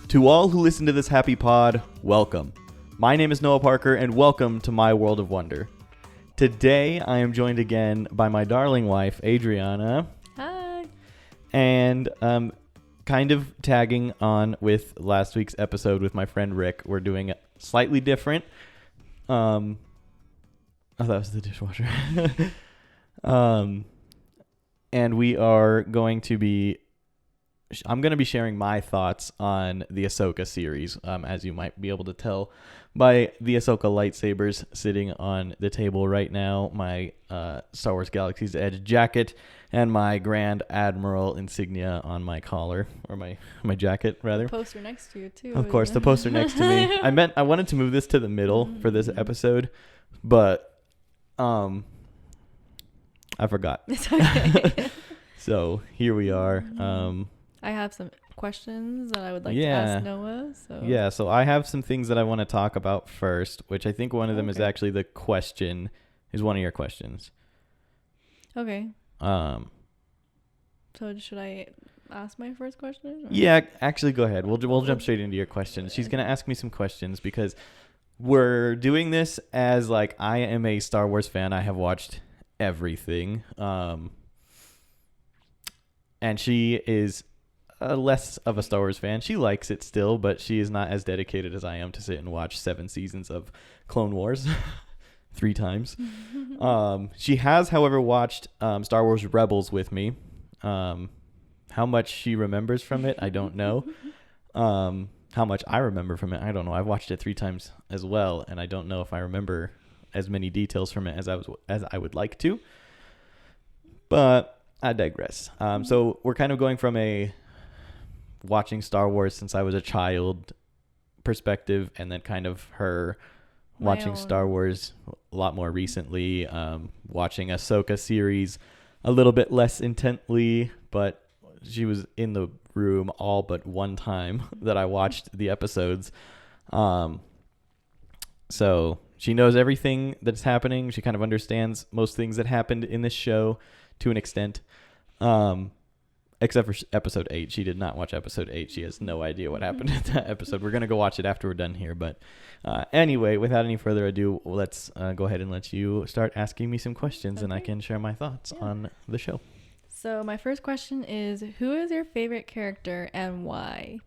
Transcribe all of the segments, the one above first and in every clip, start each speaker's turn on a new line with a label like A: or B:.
A: To all who listen to this happy pod, welcome. My name is Noah Parker, and welcome to my world of wonder. Today, I am joined again by my darling wife, Adriana.
B: Hi.
A: And kind of tagging on with last week's episode with my friend Rick, we're doing it slightly different. Oh, that was the dishwasher. And we are going to be... I'm going to be sharing my thoughts on the Ahsoka series, as you might be able to tell by the Ahsoka lightsabers sitting on the table right now, my Star Wars Galaxy's Edge jacket, and my Grand Admiral insignia on my collar, or my jacket, rather.
B: The poster next to you, too.
A: Of course, the poster next to me. I wanted to move this to the middle for this episode, but I forgot.
B: It's okay.
A: So here we are.
B: I have some questions that I would like to ask Noah.
A: So I have some things that I want to talk about first, which I think one of them is actually is one of your questions.
B: Okay. So should I ask my first question? Or?
A: Yeah, actually go ahead. We'll jump straight into your questions. She's going to ask me some questions because we're doing this as like I am a Star Wars fan. I have watched everything. And she is less of a Star Wars fan. She likes it still, but she is not as dedicated as I am to sit and watch 7 seasons of Clone Wars 3 times. She has, however, watched Star Wars Rebels with me. How much she remembers from it, I don't know. How much I remember from it, I don't know. I've watched it 3 times as well, and I don't know if I remember as many details from it as I would like to. But I digress. So we're kind of going from a watching Star Wars since I was a child perspective, and then kind of her watching Star Wars a lot more recently, watching Ahsoka series a little bit less intently, but she was in the room all but one time that I watched the episodes. So she knows everything that's happening. She kind of understands most things that happened in this show to an extent. Except for episode 8. She did not watch episode 8. She has no idea what happened in that episode. We're going to go watch it after we're done here. But anyway, without any further ado, let's go ahead and let you start asking me some questions, and I can share my thoughts on the show.
B: So my first question is, who is your favorite character and why?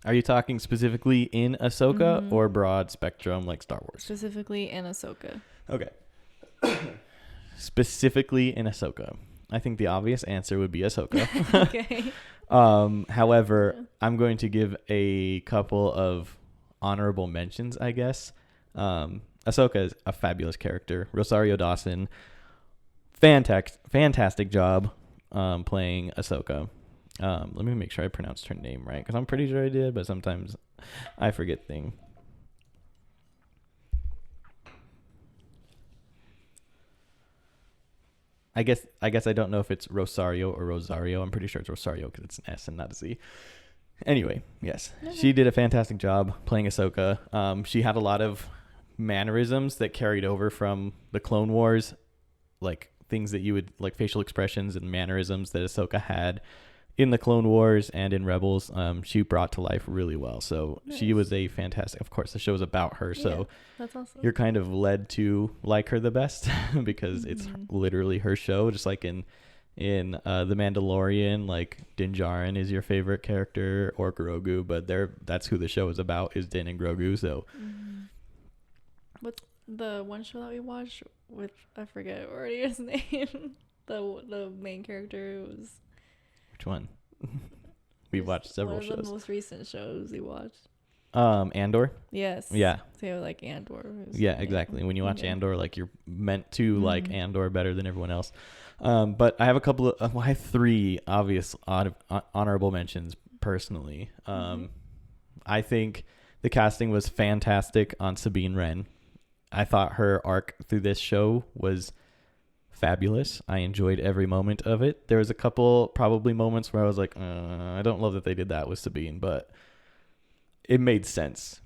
A: Are you talking specifically in Ahsoka or broad spectrum like Star Wars?
B: Specifically in Ahsoka.
A: Okay. Specifically in Ahsoka. I think the obvious answer would be Ahsoka.
B: Okay.
A: However, I'm going to give a couple of honorable mentions, I guess. Ahsoka is a fabulous character. Rosario Dawson, fantastic job playing Ahsoka. Let me make sure I pronounced her name right, because I'm pretty sure I did, but sometimes I forget things. I guess I don't know if it's Rosario or Rosario. I'm pretty sure it's Rosario because it's an S and not a Z. Anyway, yes. She did a fantastic job playing Ahsoka. She had a lot of mannerisms that carried over from the Clone Wars, like things that you would, like facial expressions and mannerisms that Ahsoka had in the Clone Wars and in Rebels. She brought to life really well. So she was a fantastic, of course the show's about her. So
B: that's awesome.
A: You're kind of led to like her the best because it's literally her show. Just like in The Mandalorian, like Din Djarin is your favorite character, or Grogu, but that's who the show is about, is Din and Grogu. So
B: what's the one show that we watched with, I forget already his name, the main character was...
A: Which one? We watched several shows.
B: One of the most recent shows we watched.
A: Andor?
B: Yes.
A: Yeah.
B: So like Andor.
A: Yeah, exactly. When you watch Andor, like you're meant to like Andor better than everyone else. But I have a couple of, I have 3 obvious honorable mentions personally. I think the casting was fantastic on Sabine Wren. I thought her arc through this show was fabulous. I enjoyed every moment of it. There was a couple probably moments where I was like, I don't love that they did that with Sabine, but it made sense.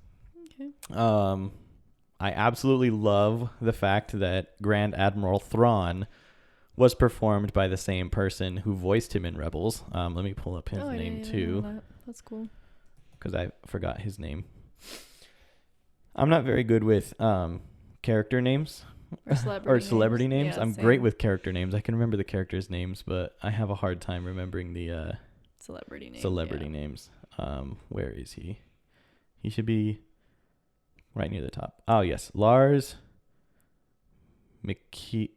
A: Okay. I absolutely love the fact that Grand Admiral Thrawn was performed by the same person who voiced him in Rebels. Let me pull up his name too.
B: That's cool.
A: Because I forgot his name. I'm not very good with character names
B: Or
A: or celebrity names.
B: Yeah,
A: I'm
B: same.
A: great with character names. I can remember the characters' names, but I have a hard time remembering the
B: celebrity
A: names. Where is he? He should be right near the top. Oh yes, Lars Mikkelsen.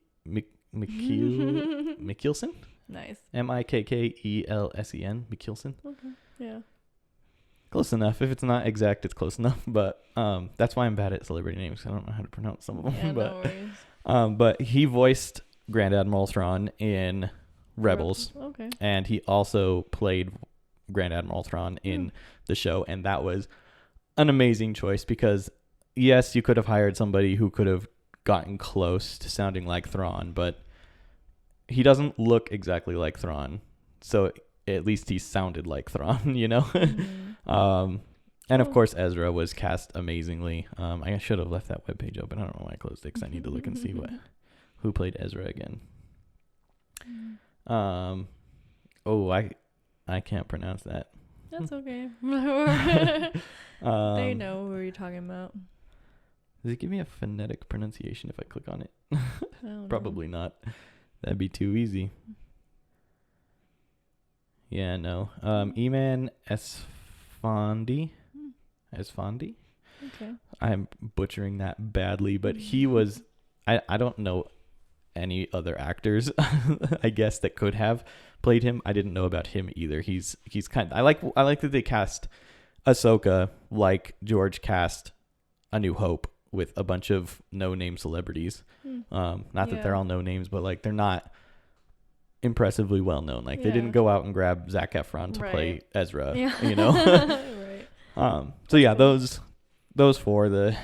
B: Nice.
A: Mikkelsen. Mikkelsen.
B: Okay. Yeah.
A: Close enough. If it's not exact, it's close enough. But that's why I'm bad at celebrity names. I don't know how to pronounce some of them.
B: Yeah,
A: but
B: no worries.
A: but he voiced Grand Admiral Thrawn in Rebels.
B: Okay.
A: And he also played Grand Admiral Thrawn in the show, and that was an amazing choice because yes, you could have hired somebody who could have gotten close to sounding like Thrawn, but he doesn't look exactly like Thrawn. So at least he sounded like Thrawn, you know?
B: Mm-hmm.
A: And of course, Ezra was cast amazingly. I should have left that webpage open. I don't know why I closed it because I need to look and see who played Ezra again. I can't pronounce that.
B: That's okay. They know who you're talking about.
A: Does it give me a phonetic pronunciation if I click on it?
B: I don't
A: Probably not. That'd be too easy. Yeah, no. Eman Esfandi. Esfandi?
B: Okay.
A: I'm butchering that badly, but he was... I don't know any other actors, I guess, that could have played him. I didn't know about him either. He's kind of... I like that they cast Ahsoka like George cast A New Hope with a bunch of no-name celebrities. Not that they're all no-names, but like they're not impressively well-known. Like they didn't go out and grab Zac Efron to play Ezra, you know?
B: Right.
A: So yeah, those four, the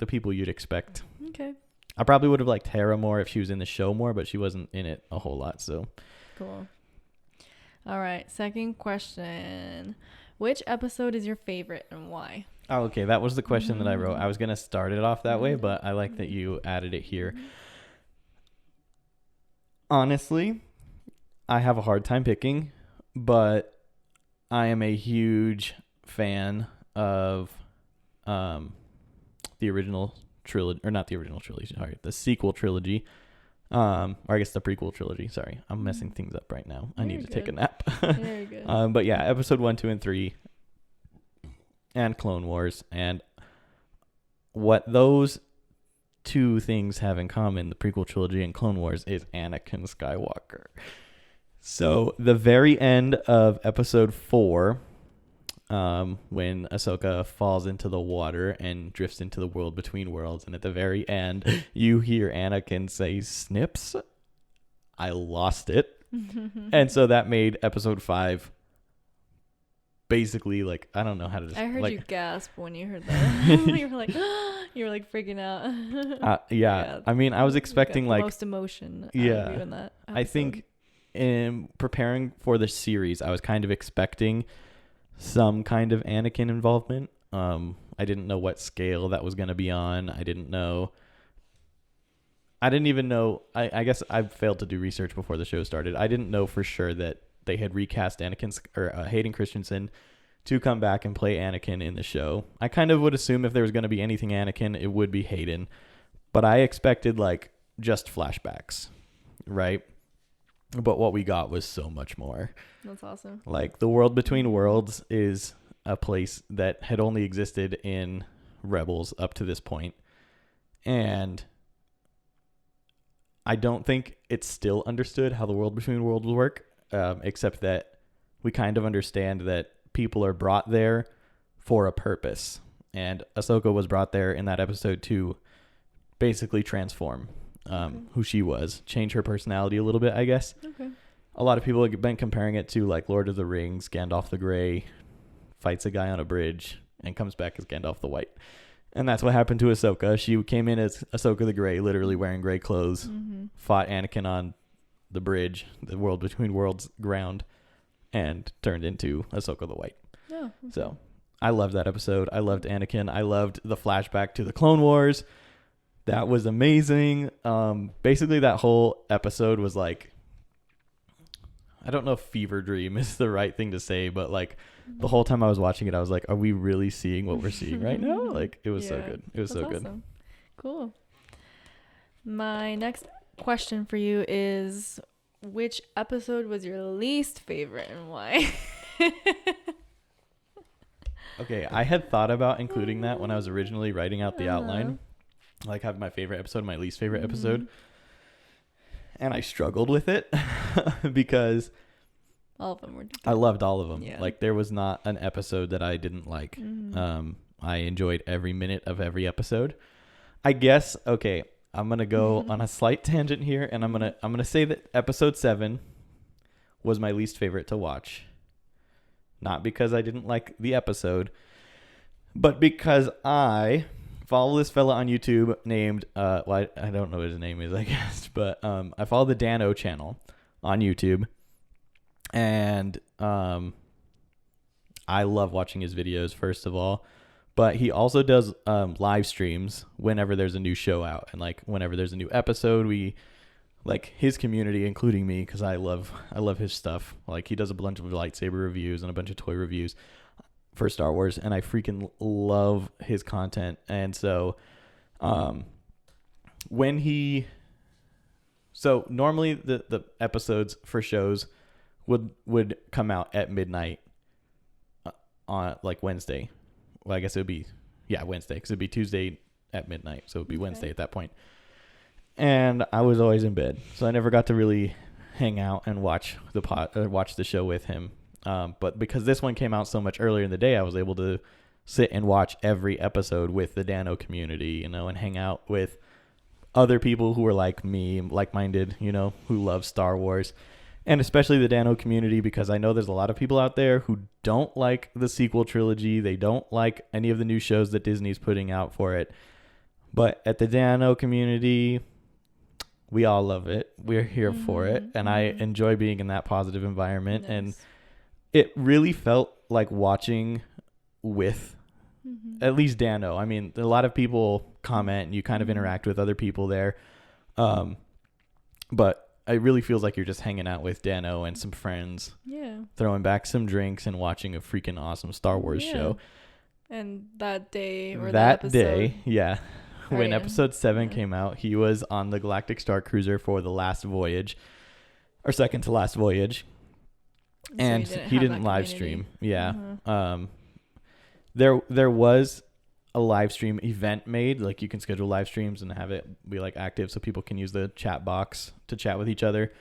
A: people you'd expect.
B: Okay.
A: I probably would have liked Hera more if she was in the show more, but she wasn't in it a whole lot, so.
B: Cool. All right, second question. Which episode is your favorite and why?
A: Oh, okay. That was the question that I wrote. I was going to start it off that way, but I like that you added it here. Honestly, I have a hard time picking, but I am a huge fan of the original trilogy, or not the original trilogy, sorry, the sequel trilogy. Or I guess the prequel trilogy. Sorry, I'm messing things up right now. I need to take a nap.
B: Very good.
A: But yeah, episode 1, 2, and 3, and Clone Wars, and what those two things have in common, the prequel trilogy and Clone Wars, is Anakin Skywalker. So the very end of episode 4, when Ahsoka falls into the water and drifts into the world between worlds, and at the very end you hear Anakin say "Snips," I lost it. And so that made episode 5 basically, like, I don't know how to
B: I heard
A: like,
B: you gasp when you heard that. You were like freaking out.
A: yeah, I mean, I was expecting like
B: most emotion.
A: Yeah,
B: in that episode.
A: I think in preparing for the series, I was kind of expecting some kind of Anakin involvement. I didn't know what scale that was going to be on. I didn't even know. I guess I failed to do research before the show started. I didn't know for sure that they had recast Hayden Christensen to come back and play Anakin in the show. I kind of would assume if there was going to be anything Anakin, it would be Hayden, but I expected like just flashbacks, right? But what we got was so much more.
B: That's awesome.
A: Like, the world between worlds is a place that had only existed in Rebels up to this point. And I don't think it's still understood how the world between worlds work, except that we kind of understand that people are brought there for a purpose. And Ahsoka was brought there in that episode to basically transform who she was, change her personality a little bit, I guess.
B: Okay.
A: A lot of people have been comparing it to like Lord of the Rings. Gandalf the Grey fights a guy on a bridge and comes back as Gandalf the White. And that's what happened to Ahsoka. She came in as Ahsoka the Grey, literally wearing gray clothes, fought Anakin on the bridge, the world between worlds ground, and turned into Ahsoka the White.
B: Oh, okay.
A: So I loved that episode. I loved Anakin. I loved the flashback to the Clone Wars. That was amazing. Basically, that whole episode was like, I don't know if fever dream is the right thing to say, but like the whole time I was watching it, I was like, are we really seeing what we're seeing right now? Like it was so good. It was so good.
B: Cool. My next question for you is, which episode was your least favorite and why?
A: Okay, I had thought about including that when I was originally writing out the outline, like having my favorite episode, my least favorite episode, and I struggled with it because
B: all of them were good.
A: I loved all of them.
B: Yeah.
A: Like there was not an episode that I didn't like. I enjoyed every minute of every episode. I guess, okay, I'm going to go on a slight tangent here, and I'm going to say that episode 7 was my least favorite to watch. Not because I didn't like the episode, but because I follow this fella on YouTube named, well, I don't know what his name is, I guess, but I follow the Dano channel on YouTube, and I love watching his videos, first of all, but he also does live streams whenever there's a new show out, and like whenever there's a new episode, we... like his community, including me, because I love his stuff. Like he does a bunch of lightsaber reviews and a bunch of toy reviews for Star Wars, and I freaking love his content. And so, normally the episodes for shows would come out at midnight on like Wednesday. Well, I guess it would be Wednesday, because it'd be Tuesday at midnight, so it'd be Wednesday at that point. And I was always in bed, so I never got to really hang out and watch the show with him. But because this one came out so much earlier in the day, I was able to sit and watch every episode with the Dano community, and hang out with other people who were like me, like-minded, who love Star Wars, and especially the Dano community, because I know there's a lot of people out there who don't like the sequel trilogy. They don't like any of the new shows that Disney's putting out for it. But at the Dano community, we all love it. We're here for it. And I enjoy being in that positive environment. Nice. And it really felt like watching with at least Dano. I mean, a lot of people comment and you kind of interact with other people there. But it really feels like you're just hanging out with Dano and some friends. Yeah. Throwing back some drinks and watching a freaking awesome Star Wars show.
B: And that day or that episode.
A: Day, yeah. When episode 7 came out, he was on the Galactic Star Cruiser for the last voyage, or second to last voyage, so and he didn't live stream. Yeah, there was a live stream event made. Like you can schedule live streams and have it be like active, so people can use the chat box to chat with each other.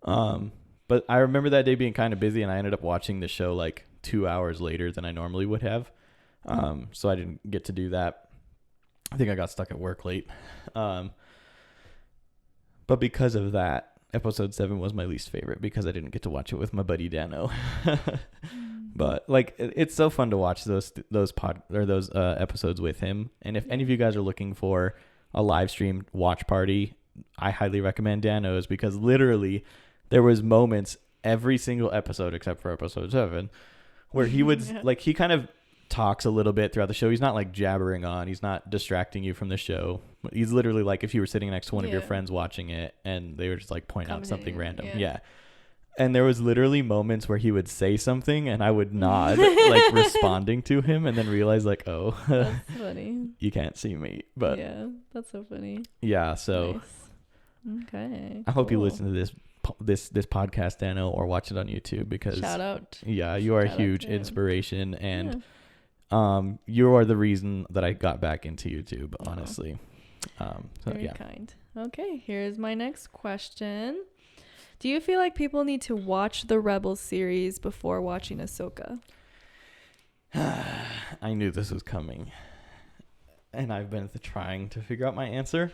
A: But I remember that day being kind of busy, and I ended up watching the show like 2 hours later than I normally would have. So I didn't get to do that. I think I got stuck at work late. But because of that, episode 7 was my least favorite because I didn't get to watch it with my buddy Dano. But like, it's so fun to watch those episodes with him. And if any of you guys are looking for a live stream watch party, I highly recommend Dano's, because literally there was moments every single episode except for episode 7 where he would like, he kind of talks a little bit throughout the show. He's not like jabbering on. He's not distracting you from the show. He's literally like if you were sitting next to one of your friends watching it and they were just like point out something random. Yeah. And there was literally moments where he would say something and I would nod, like responding to him, and then realize like, oh, that's funny. You can't see me. But
B: yeah, that's so funny.
A: Yeah. So
B: nice. Okay.
A: I hope you listen to this podcast, Dano, or watch it on YouTube, because
B: shout out.
A: Yeah, you are a huge inspiration, and you are the reason that I got back into YouTube, honestly.
B: Very kind. Okay, here's my next question. Do you feel like people need to watch the Rebels series before watching Ahsoka?
A: I knew this was coming, and I've been trying to figure out my answer.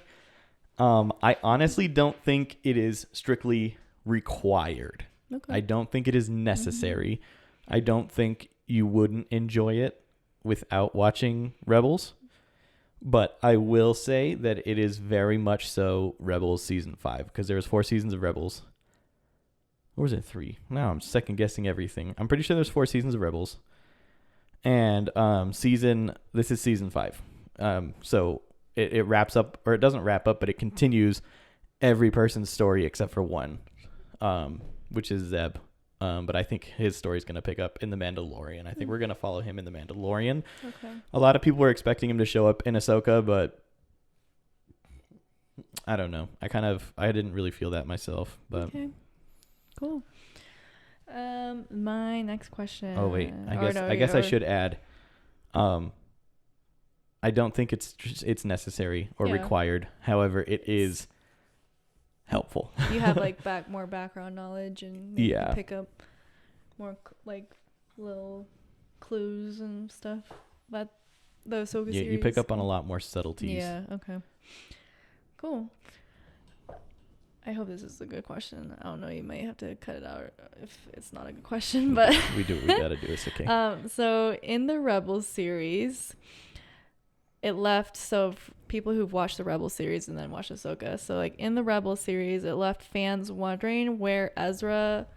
A: I honestly don't think it is strictly required. Okay. I don't think it is necessary. I don't think you wouldn't enjoy it without watching Rebels. But I will say that it is very much so Rebels season 5, because there was 4 seasons of Rebels. Or was it 3? Now I'm second guessing everything. I'm pretty sure there's 4 seasons of Rebels. And this is season 5. So it wraps up, or it doesn't wrap up, but it continues every person's story except for one, which is Zeb. But I think his story's going to pick up in The Mandalorian. I think we're going to follow him in The Mandalorian.
B: Okay.
A: A lot of people were expecting him to show up in Ahsoka, but I don't know. I didn't really feel that myself. But
B: okay. Cool. My next question.
A: Oh wait, I guess I should add. I don't think it's necessary or required. However, it is helpful.
B: You have like more background knowledge and you pick up more like little clues and stuff. That the Ahsoka series.
A: You pick up on a lot more subtleties.
B: Yeah. Okay. Cool. I hope this is a good question. I don't know. You might have to cut it out if it's not a good question, but
A: we gotta do it. Okay.
B: So in the Rebels series, it left. So people who've watched the Rebels series and then watched Ahsoka. So like in the Rebels series, it left fans wondering where Ezra,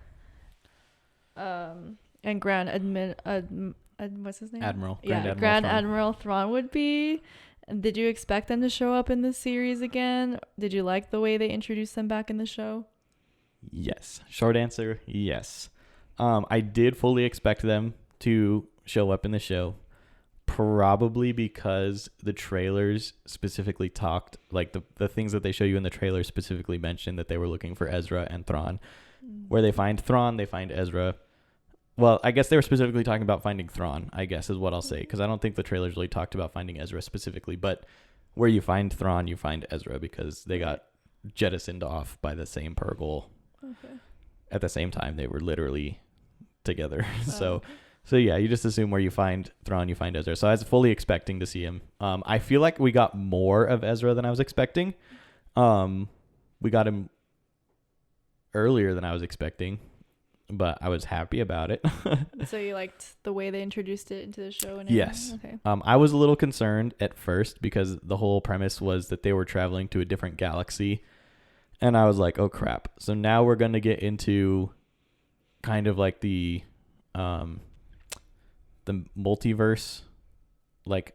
B: and what's his name?
A: Admiral.
B: Grand Admiral Thrawn would be. Did you expect them to show up in this series again? Did you like the way they introduced them back in the show?
A: Yes. Short answer, yes. I did fully expect them to show up in the show, probably because the trailers specifically talked, like the things that they show you in the trailer specifically mentioned that they were looking for Ezra and Thrawn. Where they find Thrawn, they find Ezra. Well, I guess they were specifically talking about finding Thrawn, I guess is what I'll say, because I don't think the trailers really talked about finding Ezra specifically, but where you find Thrawn, you find Ezra, because they got jettisoned off by the same Purgle.
B: Okay.
A: At the same time, they were literally together. So yeah, you just assume where you find Thrawn, you find Ezra. So I was fully expecting to see him. I feel like we got more of Ezra than I was expecting. We got him earlier than I was expecting, but I was happy about it.
B: So you liked the way they introduced it into the show? And
A: yes.
B: Okay.
A: I was a little concerned at first because the whole premise was that they were traveling to a different galaxy. And I was like, oh, crap. So now we're going to get into kind of like the multiverse. Like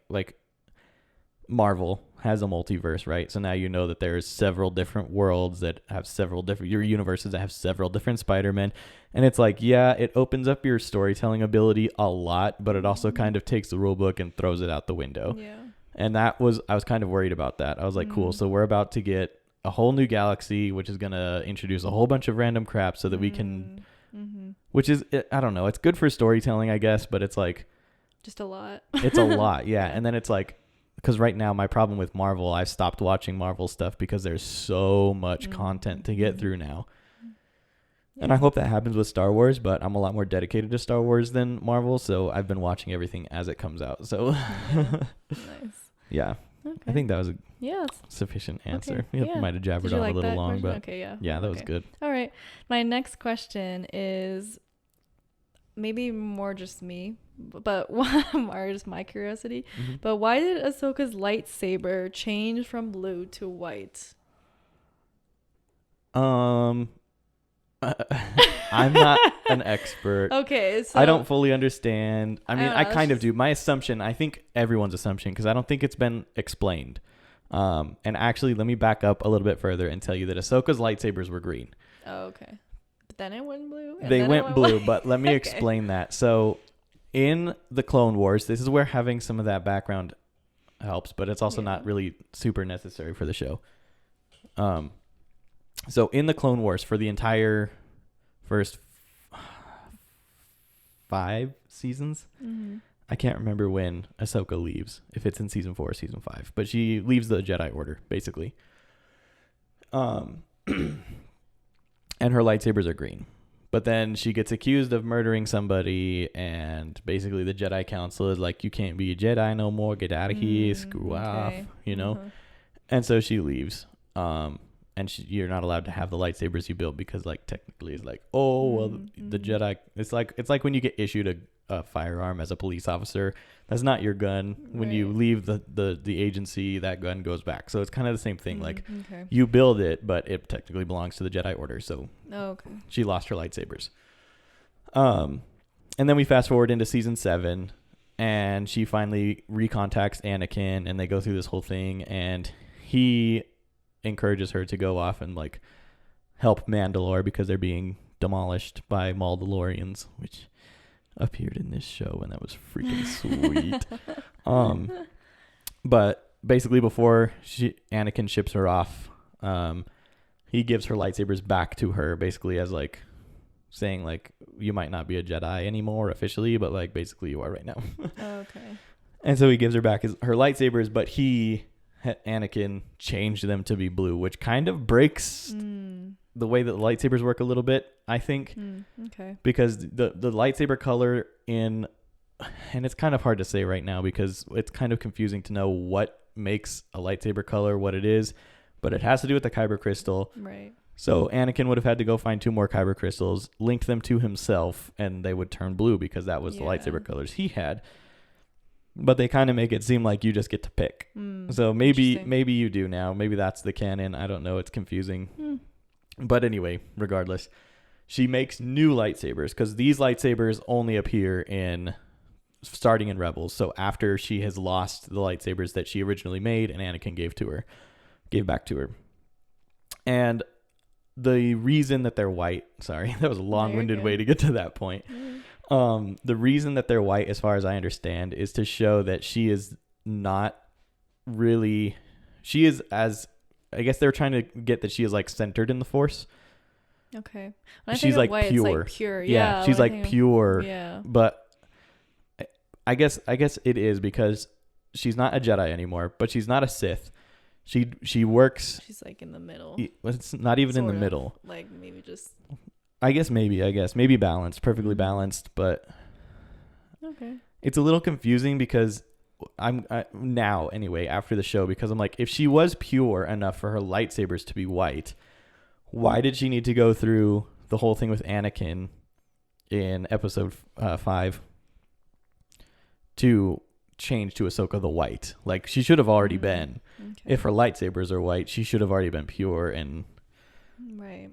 A: Marvel has a multiverse, right? So now you know that there's several different worlds that have several different universes that have several different Spider-Men. And it's like, yeah, it opens up your storytelling ability a lot, but it also kind of takes the rule book and throws it out the window.
B: Yeah.
A: And I was kind of worried about that. I was like, cool. So we're about to get a whole new galaxy, which is going to introduce a whole bunch of random crap so that we can, which is, I don't know. It's good for storytelling, I guess, but it's like,
B: just a lot.
A: It's a lot. Yeah. And then it's like, because right now my problem with Marvel, I've stopped watching Marvel stuff because there's so much content to get through now. Yeah. And I hope that happens with Star Wars, but I'm a lot more dedicated to Star Wars than Marvel, so I've been watching everything as it comes out. So
B: Nice.
A: Yeah.
B: Okay.
A: I think that was a sufficient answer.
B: Okay.
A: You might have jabbered on a little long, but yeah, that was good.
B: All right. My next question is maybe more just me, but more just my curiosity. But why did Ahsoka's lightsaber change from blue to white?
A: I'm not an expert.
B: Okay, so
A: I don't fully understand. I mean, I kind of do. My assumption, I think everyone's assumption, because I don't think it's been explained. And actually, let me back up a little bit further and tell you that Ahsoka's lightsabers were green.
B: Oh, okay. But then it went blue.
A: They went blue, but let me explain that. So in the Clone Wars, this is where having some of that background helps, but it's also not really super necessary for the show. So in the Clone Wars, for the entire first 5 seasons, I can't remember when Ahsoka leaves, if it's in season 4 or season 5, but she leaves the Jedi Order, basically. And her lightsabers are green. But then she gets accused of murdering somebody, and basically the Jedi Council is like, you can't be a Jedi no more, get out of here, screw off, you know? And so she leaves. And you're not allowed to have the lightsabers you built because, like, technically it's like, oh, well, the Jedi, it's like when you get issued a firearm as a police officer, that's not your gun. When you leave the agency, that gun goes back. So it's kind of the same thing. Like, you build it, but it technically belongs to the Jedi Order. So she lost her lightsabers. And then we fast forward into season 7, and she finally recontacts Anakin, and they go through this whole thing, and he encourages her to go off and like help Mandalore because they're being demolished by Maldalorians, which appeared in this show, and that was freaking sweet. But basically before Anakin ships her off, he gives her lightsabers back to her, basically as like saying like, you might not be a Jedi anymore officially, but like basically you are right now.
B: Okay.
A: And so he gives her back her lightsabers, but Anakin changed them to be blue, which kind of breaks the way that the lightsabers work a little bit, I think.
B: Okay.
A: Because the lightsaber color and it's kind of hard to say right now because it's kind of confusing to know what makes a lightsaber color, what it is, but it has to do with the kyber crystal.
B: Right.
A: So Anakin would have had to go find 2 more kyber crystals, link them to himself, and they would turn blue because that was the lightsaber colors he had. But they kind of make it seem like you just get to pick. So maybe you do now. Maybe that's the canon. I don't know. It's confusing. But anyway, regardless, she makes new lightsabers because these lightsabers only appear starting in Rebels. So after she has lost the lightsabers that she originally made and Anakin gave back to her. And the reason that they're white, sorry, that was a long-winded way to get to that point. The reason that they're white, as far as I understand, is to show that she is not really, I guess they're trying to get that she is like centered in the Force.
B: Okay.
A: She's like
B: white,
A: pure.
B: It's like pure.
A: Yeah, she's like pure.
B: Yeah.
A: But I guess it is because she's not a Jedi anymore, but she's not a Sith. She works.
B: She's like in the middle.
A: It's not even in the middle.
B: Like maybe just.
A: I guess maybe balanced, perfectly balanced, but
B: okay.
A: It's a little confusing because now anyway after the show, because I'm like, if she was pure enough for her lightsabers to be white, why did she need to go through the whole thing with Anakin in episode 5 to change to Ahsoka the white? Like she should have already been. Okay. If her lightsabers are white, she should have already been pure. And
B: right.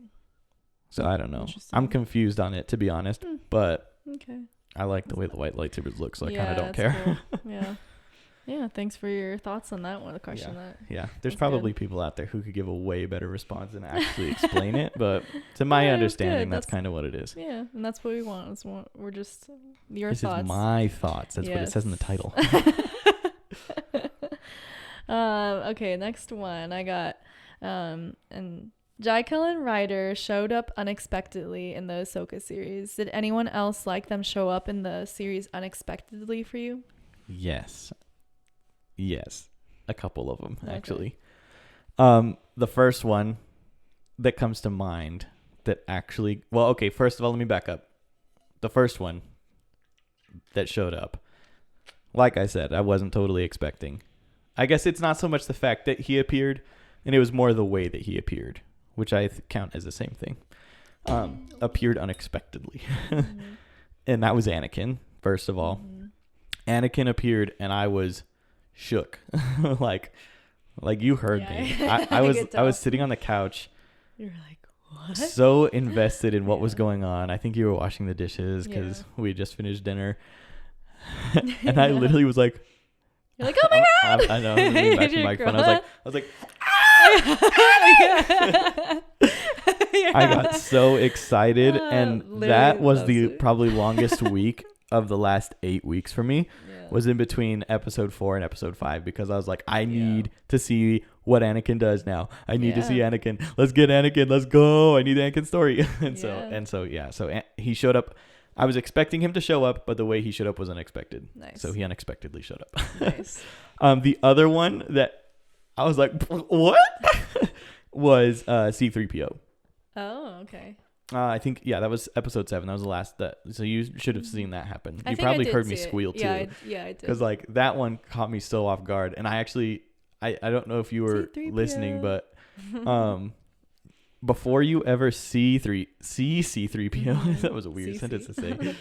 A: So I don't know. I'm confused on it, to be honest. But
B: okay.
A: I like the way the white lightsabers look, so I kind of don't care.
B: Cool. Yeah. Yeah. Thanks for your thoughts on that one. The question
A: There's probably people out there who could give a way better response and actually explain it, but to my understanding, that's kind of what it is.
B: Yeah, and that's what we want. We're just your
A: thoughts. This is my thoughts. That's what it says in the title.
B: Okay, next one I got, and Jaikel and Ryder showed up unexpectedly in the Ahsoka series. Did anyone else like them show up in the series unexpectedly for you?
A: Yes, a couple of them actually. The first one that comes to mind that actually, well, okay, first of all, let me back up. The first one that showed up, like I said, I wasn't totally expecting. I guess it's not so much the fact that he appeared, and it was more the way that he appeared, which I count as the same thing. Appeared unexpectedly. And that was Anakin, first of all. Anakin appeared, and I was shook. like you heard me. I was sitting on the couch.
B: You're like, what?
A: So invested in what was going on. I think you were washing the dishes because we had just finished dinner. And I literally was like,
B: you're like, oh my god!
A: I know. I'm leaning back to the microphone. I was like, I got so excited, and that was probably longest week of the last 8 weeks for me. Was in between episode 4 and episode 5 because I was like, I need to see what Anakin does now. I need to see Anakin. Let's get Anakin. Let's go. I need Anakin's story. So he showed up. I was expecting him to show up, but the way he showed up was unexpected.
B: Nice.
A: So he unexpectedly showed up.
B: Nice.
A: The other one that I was like, what? was C-3PO.
B: Oh, okay.
A: I think, that was episode 7. That was the last. So you should have seen that happen. You probably heard me squeal too.
B: I did.
A: Because like that one caught me so off guard. And I actually, I don't know if you were
B: C-3PO.
A: listening, but before you ever see C-3PO, that was a weird sentence to say.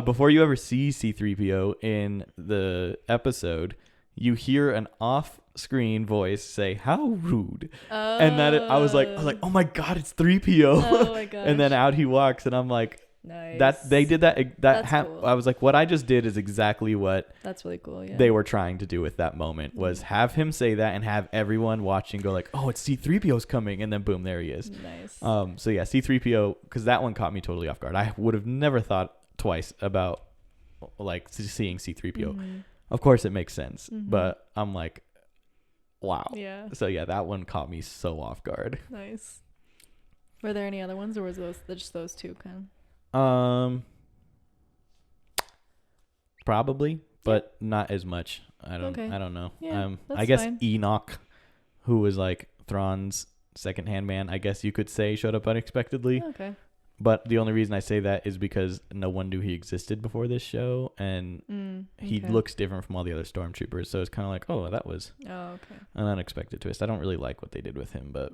A: Before you ever see C-3PO in the episode, you hear an off-screen voice say, "How rude!" And that I was like, "Oh my god, it's 3PO!"
B: Oh my god!
A: And then out he walks, and I'm like,
B: Nice.
A: That they did that.
B: That's cool.
A: I was like, what I just did is exactly what
B: That's really cool. Yeah.
A: they were trying to do with that moment, was have him say that and have everyone watching go like, oh, it's C-3PO's coming, and then boom, there he is.
B: Nice.
A: So yeah, C-3PO, because that one caught me totally off guard. I would have never thought twice about like seeing C-3PO. Of course, it makes sense, but I'm like, wow.
B: Yeah.
A: So yeah, that one caught me so off guard.
B: Nice. Were there any other ones, or was just those two kind
A: Probably, but not as much. I don't know.
B: Yeah,
A: I guess
B: fine.
A: Enoch, who was like Thrawn's second-hand man, I guess you could say, showed up unexpectedly.
B: Okay.
A: But the only reason I say that is because no one knew he existed before this show, and he looks different from all the other stormtroopers. So it's kind of like, oh, that was an unexpected twist. I don't really like what they did with him, but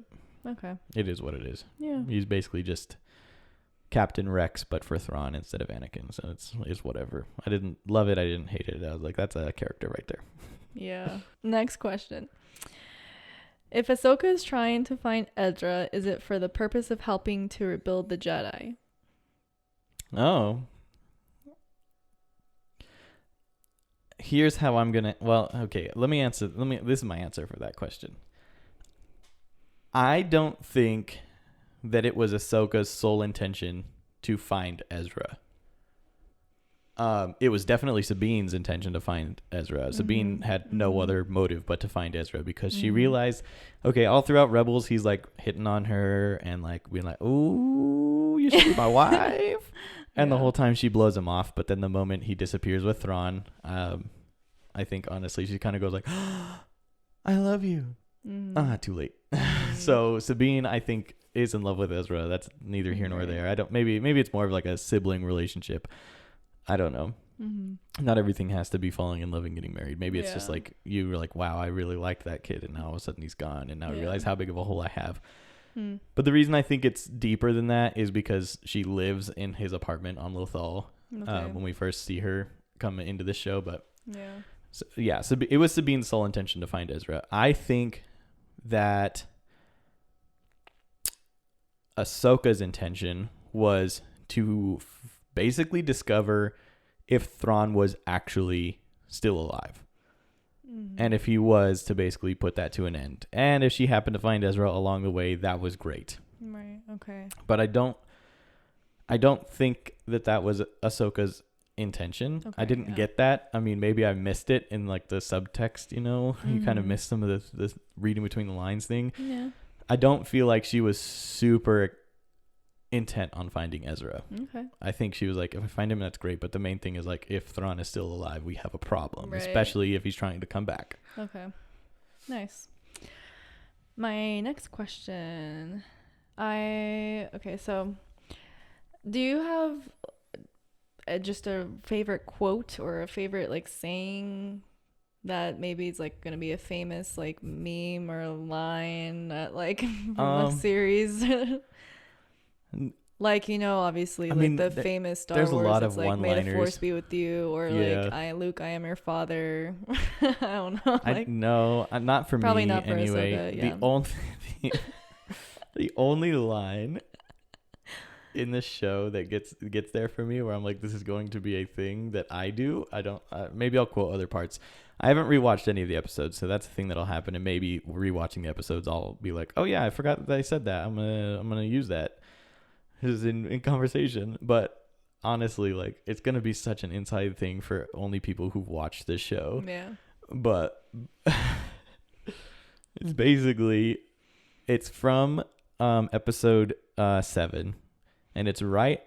A: it is what it is.
B: Yeah.
A: He's basically just Captain Rex, but for Thrawn instead of Anakin. So it's whatever. I didn't love it. I didn't hate it. I was like, that's a character right there.
B: Yeah. Next question. If Ahsoka is trying to find Ezra, is it for the purpose of helping to rebuild the Jedi?
A: Oh. Here's how I'm going to... Well, okay. This is my answer for that question. I don't think that it was Ahsoka's sole intention to find Ezra. It was definitely Sabine's intention to find Ezra. Sabine had no other motive but to find Ezra, because she realized, okay, all throughout Rebels, he's like hitting on her and like being like, ooh, you should be my wife. And the whole time she blows him off. But then the moment he disappears with Thrawn, I think honestly, she kind of goes like, oh, I love you. Too late. So Sabine, I think, is in love with Ezra. That's neither here nor there. Maybe it's more of like a sibling relationship. I don't know. Not everything has to be falling in love and getting married. Maybe it's just like you were like, wow, I really liked that kid, and now all of a sudden he's gone, and now I realize how big of a hole I have. But the reason I think it's deeper than that is because she lives in his apartment on Lothal when we first see her come into this show. But so it was Sabine's sole intention to find Ezra. I think that Ahsoka's intention was to basically discover if Thrawn was actually still alive. And if he was, to basically put that to an end. And if she happened to find Ezra along the way, that was great.
B: Right. Okay.
A: But I don't think that was Ahsoka's intention.
B: Okay,
A: I didn't get that. I mean, maybe I missed it in like the subtext, you know? You kind of missed some of the reading between the lines thing.
B: Yeah.
A: I don't feel like she was super intent on finding Ezra.
B: Okay.
A: I think she was like, if I find him, that's great. But the main thing is like, if Thrawn is still alive, we have a problem, especially if he's trying to come back.
B: Okay. Nice. My next question. So do you have just a favorite quote or a favorite like saying that maybe it's like gonna be a famous like meme or a line that like from a series? Like, you know, obviously, like the famous Star Wars,
A: there's a lot of
B: like,
A: one-liners.
B: May the Force be with you, or like, Luke, I am your father. I don't know. Like,
A: no, not for
B: probably
A: me
B: not for
A: anyway.
B: Ahsoka,
A: The only line in the show that gets there for me, where I'm like, this is going to be a thing that I do. I don't. Maybe I'll quote other parts. I haven't rewatched any of the episodes, so that's the thing that'll happen. And maybe rewatching the episodes, I'll be like, oh yeah, I forgot that I said that. I'm gonna use that in conversation. But honestly, like, it's gonna be such an inside thing for only people who've watched this show.
B: Yeah.
A: But it's basically, it's from episode 7, and it's right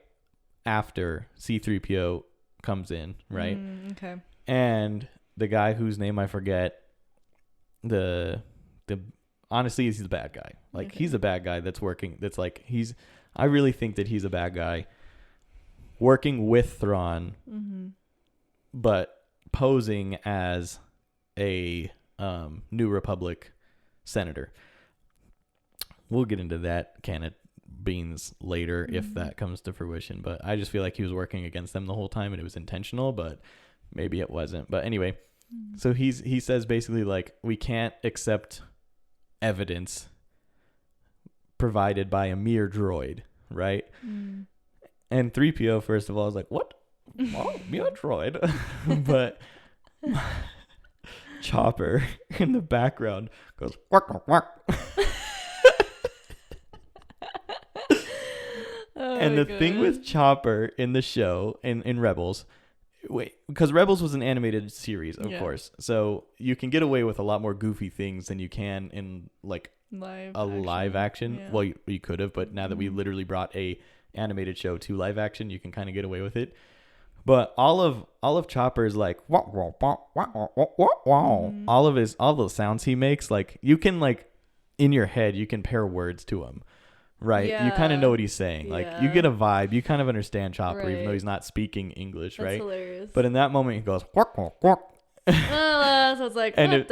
A: after C-3PO comes in, right?
B: Okay.
A: And the guy whose name I forget, honestly, he's the bad guy. Like, he's a bad guy that's working. That's like, I really think that he's a bad guy working with Thrawn, but posing as a New Republic senator. We'll get into that can of beans later if that comes to fruition. But I just feel like he was working against them the whole time, and it was intentional, but maybe it wasn't. But anyway, so he says basically like, we can't accept evidence provided by a mere droid, right? And 3PO, first of all, was like, what? Oh, me a droid. But Chopper in the background goes, "Quack, quack, quack." And the thing with Chopper in the show, in Rebels, because Rebels was an animated series, of course. So you can get away with a lot more goofy things than you can in like live action. Yeah. Well, you could have, but now that we literally brought a animated show to live action, you can kind of get away with it. But all of Chopper's like wah, wah, wah, wah, wah, wah, wah. All the sounds he makes, like you can like in your head you can pair words to him, right? Yeah. You kind of know what he's saying. Like you get a vibe, you kind of understand Chopper even though he's not speaking English. That's right? Hilarious. But in that moment he goes quack quack quack.
B: So it's like and
A: if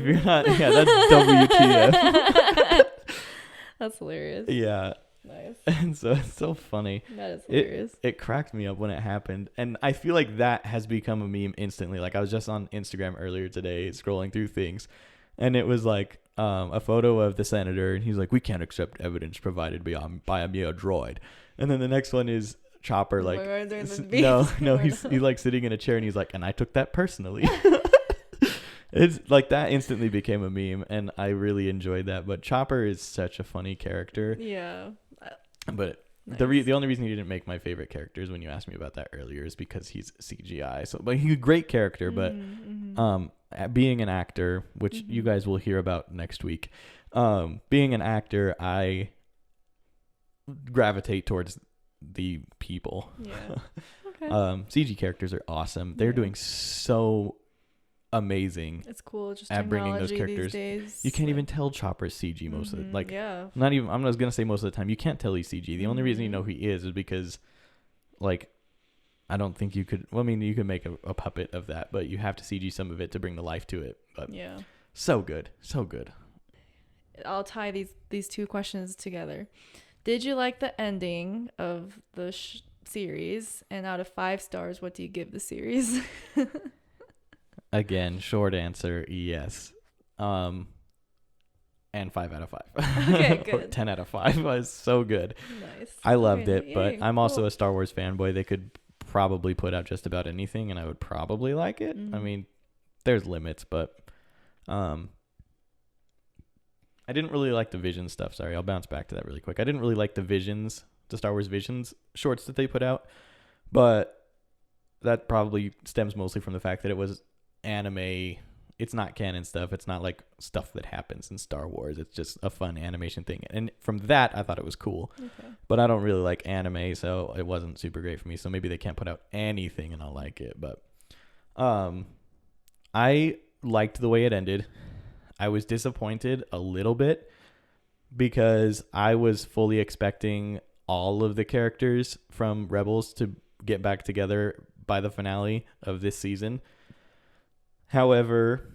A: you're not, that's WTF.
B: That's hilarious.
A: Yeah.
B: Nice.
A: And so it's so funny.
B: That is hilarious.
A: It cracked me up when it happened. And I feel like that has become a meme instantly. Like I was just on Instagram earlier today scrolling through things. And it was like a photo of the senator. And he's like, we can't accept evidence provided by a mere droid. And then the next one is Chopper. Like, he's like sitting in a chair and he's like, and I took that personally. It's like that instantly became a meme. And I really enjoyed that. But Chopper is such a funny character.
B: Yeah.
A: But nice. The only reason he didn't make my favorite characters when you asked me about that earlier is because he's CGI. So, but he's a great character. But being an actor, which you guys will hear about next week, being an actor, I gravitate towards the people. Yeah. Okay. CG characters are awesome. They're doing so amazing.
B: It's cool just
A: at bringing those characters.
B: These days.
A: You can't even tell Chopper's CG most of it. Not even. I'm not gonna say most of the time. You can't tell he's CG. The only reason you know who he is because, like, I don't think you could. Well, I mean, you could make a puppet of that, but you have to CG some of it to bring the life to it. But so good, so good.
B: I'll tie these two questions together. Did you like the ending of the series? And out of 5 stars, what do you give the series?
A: Again, short answer, yes. And 5 out of 5.
B: Okay, good.
A: 10 out of 5 was so good.
B: Nice.
A: I loved it, but I'm also a Star Wars fanboy. They could probably put out just about anything, and I would probably like it. I mean, there's limits, but I didn't really like the Visions stuff. Sorry, I'll bounce back to that really quick. I didn't really like the Star Wars Visions shorts that they put out, but that probably stems mostly from the fact that it was anime. It's not canon stuff. It's not like stuff that happens in Star Wars. It's just a fun animation thing. And from that, I thought it was cool. Okay. But I don't really like anime, so it wasn't super great for me. So maybe they can't put out anything and I'll like it. But I liked the way it ended. I was disappointed a little bit because I was fully expecting all of the characters from Rebels to get back together by the finale of this season. However,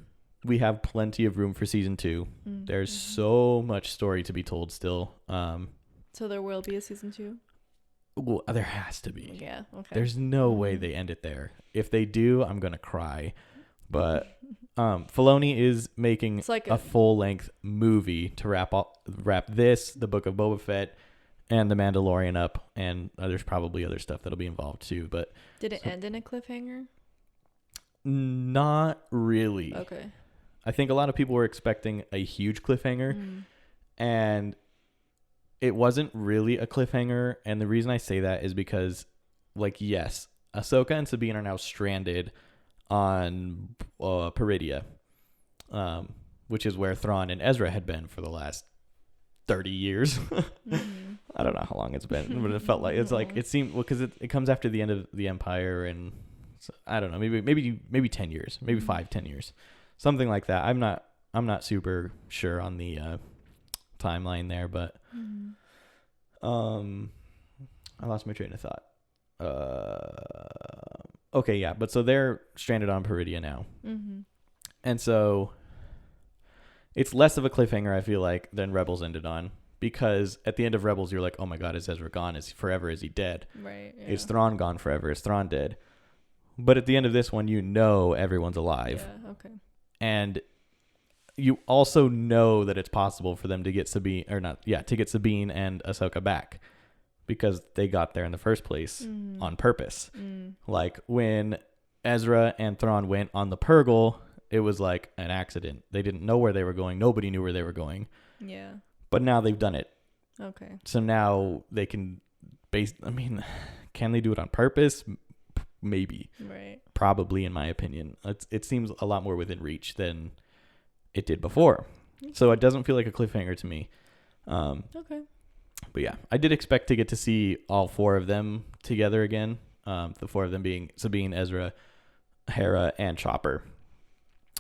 A: we have plenty of room for season 2. There's so much story to be told still.
B: So there will be a season 2?
A: Well, there has to be.
B: Yeah, okay.
A: There's no way they end it there. If they do, I'm going to cry. But Filoni is making a full-length movie to wrap this, the Book of Boba Fett, and The Mandalorian up. And there's probably other stuff that'll be involved too. But
B: did it end in a cliffhanger?
A: Not really.
B: Okay.
A: I think a lot of people were expecting a huge cliffhanger, and it wasn't really a cliffhanger. And the reason I say that is because, like, yes, Ahsoka and Sabine are now stranded on Peridia, which is where Thrawn and Ezra had been for the last 30 years. I don't know how long it's been, but it felt like it seemed because it comes after the end of the Empire, and so, I don't know, maybe 10 years, maybe 5-10 years, something like that. I'm not super sure on the timeline there, but I lost my train of thought. Okay, yeah, but so they're stranded on Peridia now, and so it's less of a cliffhanger, I feel like, than Rebels ended on, because at the end of Rebels, you're like, oh my God, is Ezra gone? Is he forever? Is he dead?
B: Right. Yeah.
A: Is Thrawn gone forever? Is Thrawn dead? But at the end of this one, you know everyone's alive.
B: Yeah. Okay.
A: And you also know that it's possible for them to get Sabine and Ahsoka back, because they got there in the first place on purpose. Like when Ezra and Thrawn went on the Purgle, it was like an accident. They didn't know where they were going. Nobody knew where they were going.
B: Yeah.
A: But now they've done it.
B: Okay.
A: So now they can can they do it on purpose? Maybe.
B: Right.
A: Probably, in my opinion. It seems a lot more within reach than it did before. So it doesn't feel like a cliffhanger to me.
B: Okay.
A: But yeah, I did expect to get to see all 4 of them together again. The 4 of them being Sabine, Ezra, Hera, and Chopper.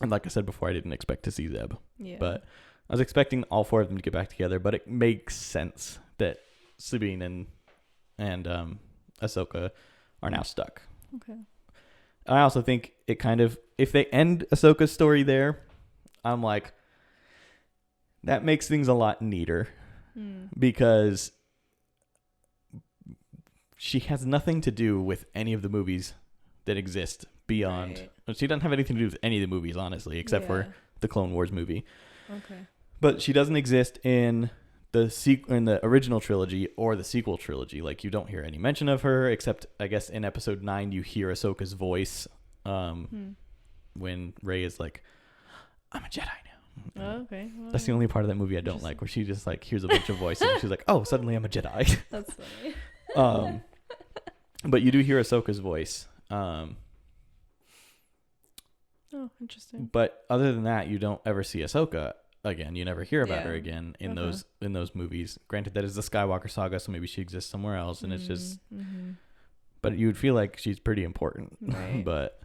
A: And like I said before, I didn't expect to see Zeb.
B: Yeah.
A: But I was expecting all 4 of them to get back together. But it makes sense that Sabine and Ahsoka are now stuck.
B: Okay.
A: I also think it kind of, if they end Ahsoka's story there, I'm like, that makes things a lot neater. Because she has nothing to do with any of the movies that exist beyond. Right. Well, she doesn't have anything to do with any of the movies, honestly, except for the Clone Wars movie. Okay. But she doesn't exist in the original trilogy or the sequel trilogy. Like, you don't hear any mention of her, except I guess in episode 9 you hear Ahsoka's voice when Rey is like, "I'm a Jedi now."
B: Oh, okay. Well,
A: that's the only part of that movie I don't like, where she just like hears a bunch of voices and she's like, "Oh, suddenly I'm a Jedi."
B: That's funny.
A: But you do hear Ahsoka's voice.
B: Oh, interesting.
A: But other than that, you don't ever see Ahsoka again. You never hear about her again in those movies. Granted, that is the Skywalker saga, so maybe she exists somewhere else, and it's just. But you would feel like she's pretty important. Right. But.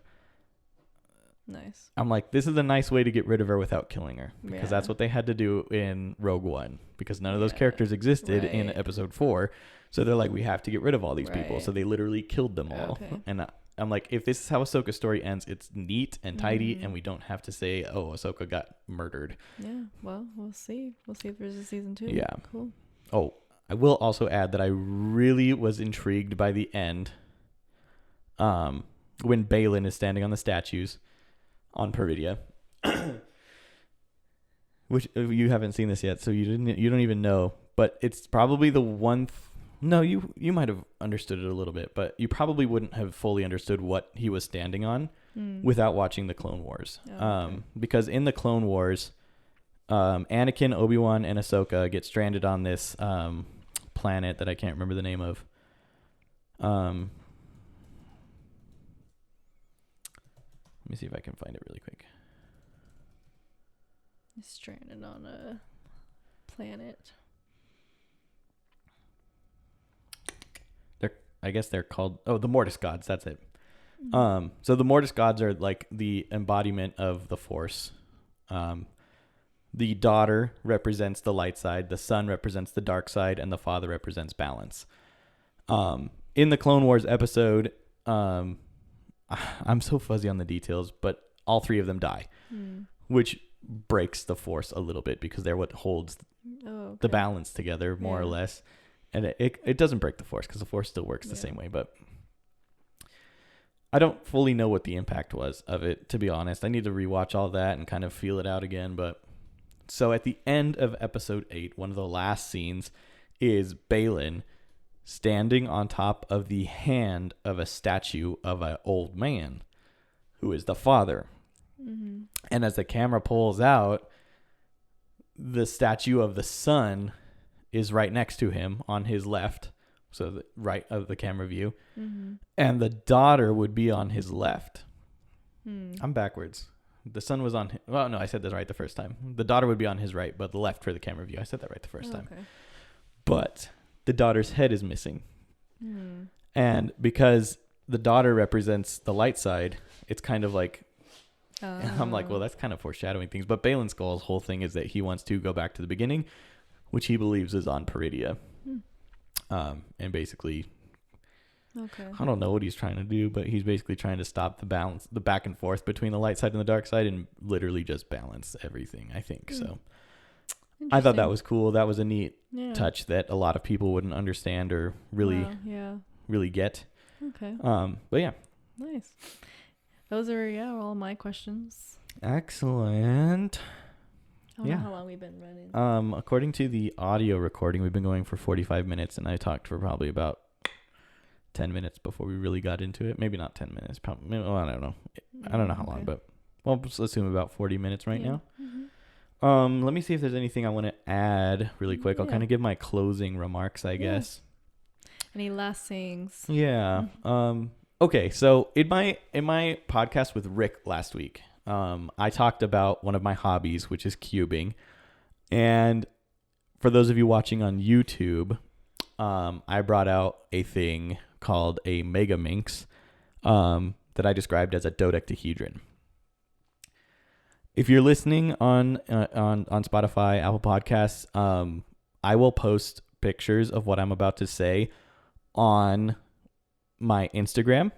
B: Nice.
A: I'm like, this is a nice way to get rid of her without killing her, because that's what they had to do in Rogue One, because none of those characters existed in episode 4. So they're like, we have to get rid of all these people. So they literally killed them all. Okay. And I'm like, if this is how Ahsoka's story ends, it's neat and tidy, and we don't have to say, oh, Ahsoka got murdered. Yeah.
B: Well, we'll see. We'll see if there's a season 2.
A: Yeah.
B: Cool.
A: Oh, I will also add that I really was intrigued by the end. When Balin is standing on the statues on Peridia, which you haven't seen this yet, so you don't even know, but it's probably the one. No, you might have understood it a little bit, but you probably wouldn't have fully understood what he was standing on without watching the Clone Wars. Because in the Clone Wars, Anakin, Obi-Wan, and Ahsoka get stranded on this planet that I can't remember the name of. Let me see if I can find it really quick.
B: He's stranded on a planet.
A: I guess they're called, the Mortis gods. That's it. So the Mortis gods are like the embodiment of the Force. The daughter represents the light side, the son represents the dark side, and the father represents balance. In the Clone Wars episode, I'm so fuzzy on the details, but all 3 of them die, which breaks the Force a little bit, because they're what holds the balance together, more or less. And it doesn't break the Force, because the Force still works the same way. But I don't fully know what the impact was of it, to be honest. I need to rewatch all that and kind of feel it out again. But so at the end of episode 8, one of the last scenes is Balin standing on top of the hand of a statue of an old man who is the father. And as the camera pulls out, the statue of the son is right next to him on his left, so the right of the camera view, and the daughter would be on his left. I'm backwards. The son was on well, no, I said that right the first time. The daughter would be on his right, but the left for the camera view. I said that right the first time. But the daughter's head is missing. And because the daughter represents the light side, it's kind of like, I'm like, well, that's kind of foreshadowing things. But Balin Skull's whole thing is that he wants to go back to the beginning, which he believes is on Peridia. And basically, I don't know what he's trying to do, but he's basically trying to stop the back and forth between the light side and the dark side, and literally just balance everything, I think. So I thought that was cool. That was a neat touch that a lot of people wouldn't understand or really get. Okay. But yeah.
B: Nice. Those are all my questions.
A: Excellent.
B: I don't
A: Yeah.
B: know how long we've been running.
A: According to the audio recording, we've been going for 45 minutes, and I talked for probably about 10 minutes before we really got into it. Maybe not 10 minutes. Probably, well, I don't know. I don't know how long, but well, let's assume about 40 minutes right now. Let me see if there's anything I want to add really quick. I'll kind of give my closing remarks, I guess.
B: Any last sayings?
A: Yeah. Okay. So in my podcast with Rick last week, I talked about one of my hobbies, which is cubing. And for those of you watching on YouTube, I brought out a thing called a megaminx that I described as a dodecahedron. If you're listening on Spotify, Apple Podcasts, I will post pictures of what I'm about to say on my Instagram,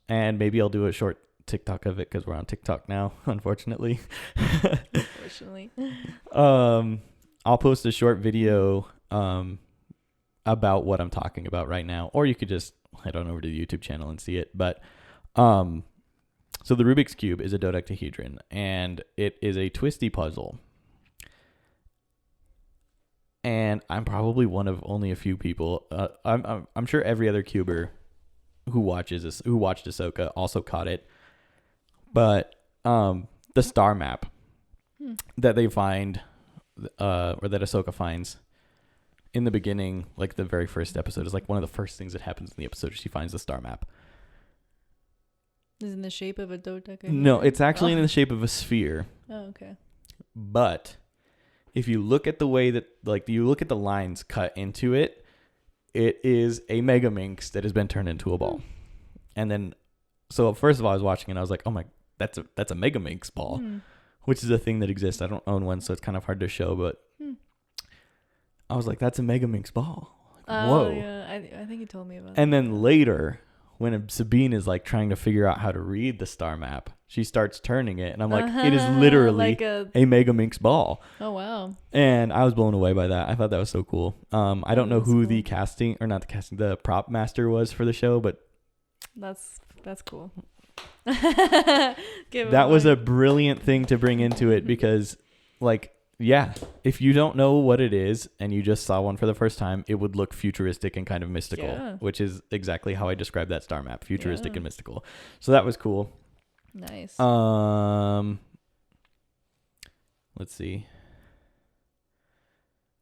A: and maybe I'll do a short TikTok of it because we're on TikTok now, unfortunately. I'll post a short video about what I'm talking about right now, or you could just head on over to the YouTube channel and see it. But so the Rubik's Cube is a dodecahedron, and it is a twisty puzzle. And I'm probably one of only a few people. I'm sure every other cuber who watched Ahsoka also caught it. But the star map that they find, or that Ahsoka finds in the beginning, like the very first episode, is like one of the first things that happens in the episode. She finds the star map.
B: Is it in the shape of a dodecahedron?
A: No, it's actually in the shape of a sphere.
B: Oh, okay.
A: But if you look at the way that, like, you look at the lines cut into it, it is a megaminx that has been turned into a ball. And then, so first of all, I was watching and I was like, oh my, that's a megaminx ball, which is a thing that exists. I don't own one, so it's kind of hard to show, but I was like, that's a megaminx ball. Like, whoa.
B: Yeah, I think you told me about that.
A: And then later, when Sabine is like trying to figure out how to read the star map, she starts turning it, and I'm like, it is literally like a megaminx ball.
B: Oh wow!
A: And I was blown away by that. I thought that was so cool. I don't know who the the prop master was for the show, but
B: that's cool.
A: That was a brilliant thing to bring into it because, like, yeah, if you don't know what it is and you just saw one for the first time, it would look futuristic and kind of mystical, which is exactly how I described that star map, futuristic and mystical. So that was cool.
B: Nice.
A: Let's see.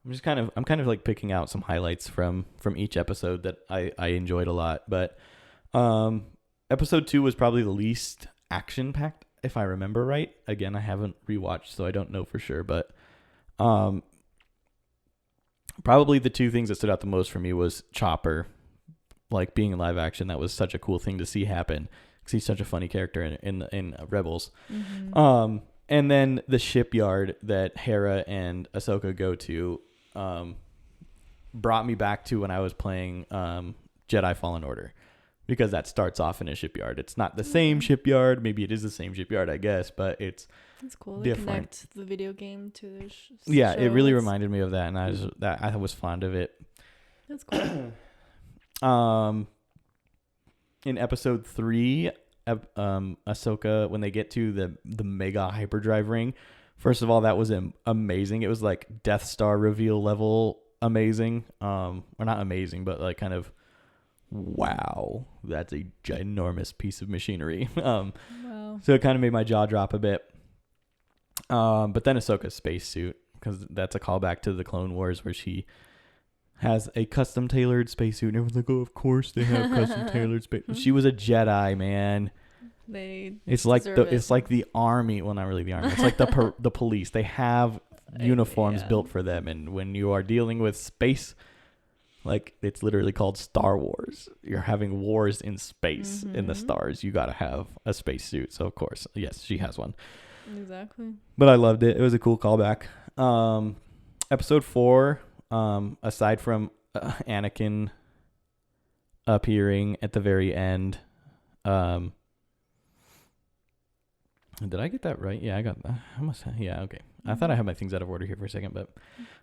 A: I'm kind of like picking out some highlights from each episode that I enjoyed a lot, but episode 2 was probably the least action packed, if I remember right. Again, I haven't rewatched, so I don't know for sure, but probably the two things that stood out the most for me was Chopper, like being in live action. That was such a cool thing to see happen because he's such a funny character in Rebels. And then the shipyard that Hera and Ahsoka go to brought me back to when I was playing Jedi Fallen Order, because that starts off in a shipyard. It's not the same shipyard. Maybe it is the same shipyard, I guess, but it's
B: cool. They
A: different.
B: Connect the video game to the
A: show. It really
B: That's
A: reminded me of that, and I was fond of it.
B: That's cool.
A: In episode 3, Ahsoka, when they get to the mega hyperdrive ring, first of all, that was amazing. It was like Death Star reveal level amazing. Or not amazing, but like kind of, wow, that's a ginormous piece of machinery.
B: Wow.
A: So it kind of made my jaw drop a bit. But then Ahsoka's spacesuit, because that's a callback to the Clone Wars where she has a custom tailored spacesuit, and everyone's like, oh, of course they have custom tailored space. She was a Jedi, man. It's like the army. Well, not really the army. It's like the police. They have uniforms built for them, and when you are dealing with space, like, it's literally called Star Wars. You're having wars in space, in the stars. You got to have a spacesuit. So of course, yes, she has one.
B: Exactly.
A: But I loved it. It was a cool callback. Episode 4, aside from Anakin appearing at the very end, did I get that right? Yeah, I got that. Yeah, okay. I thought I had my things out of order here for a second, but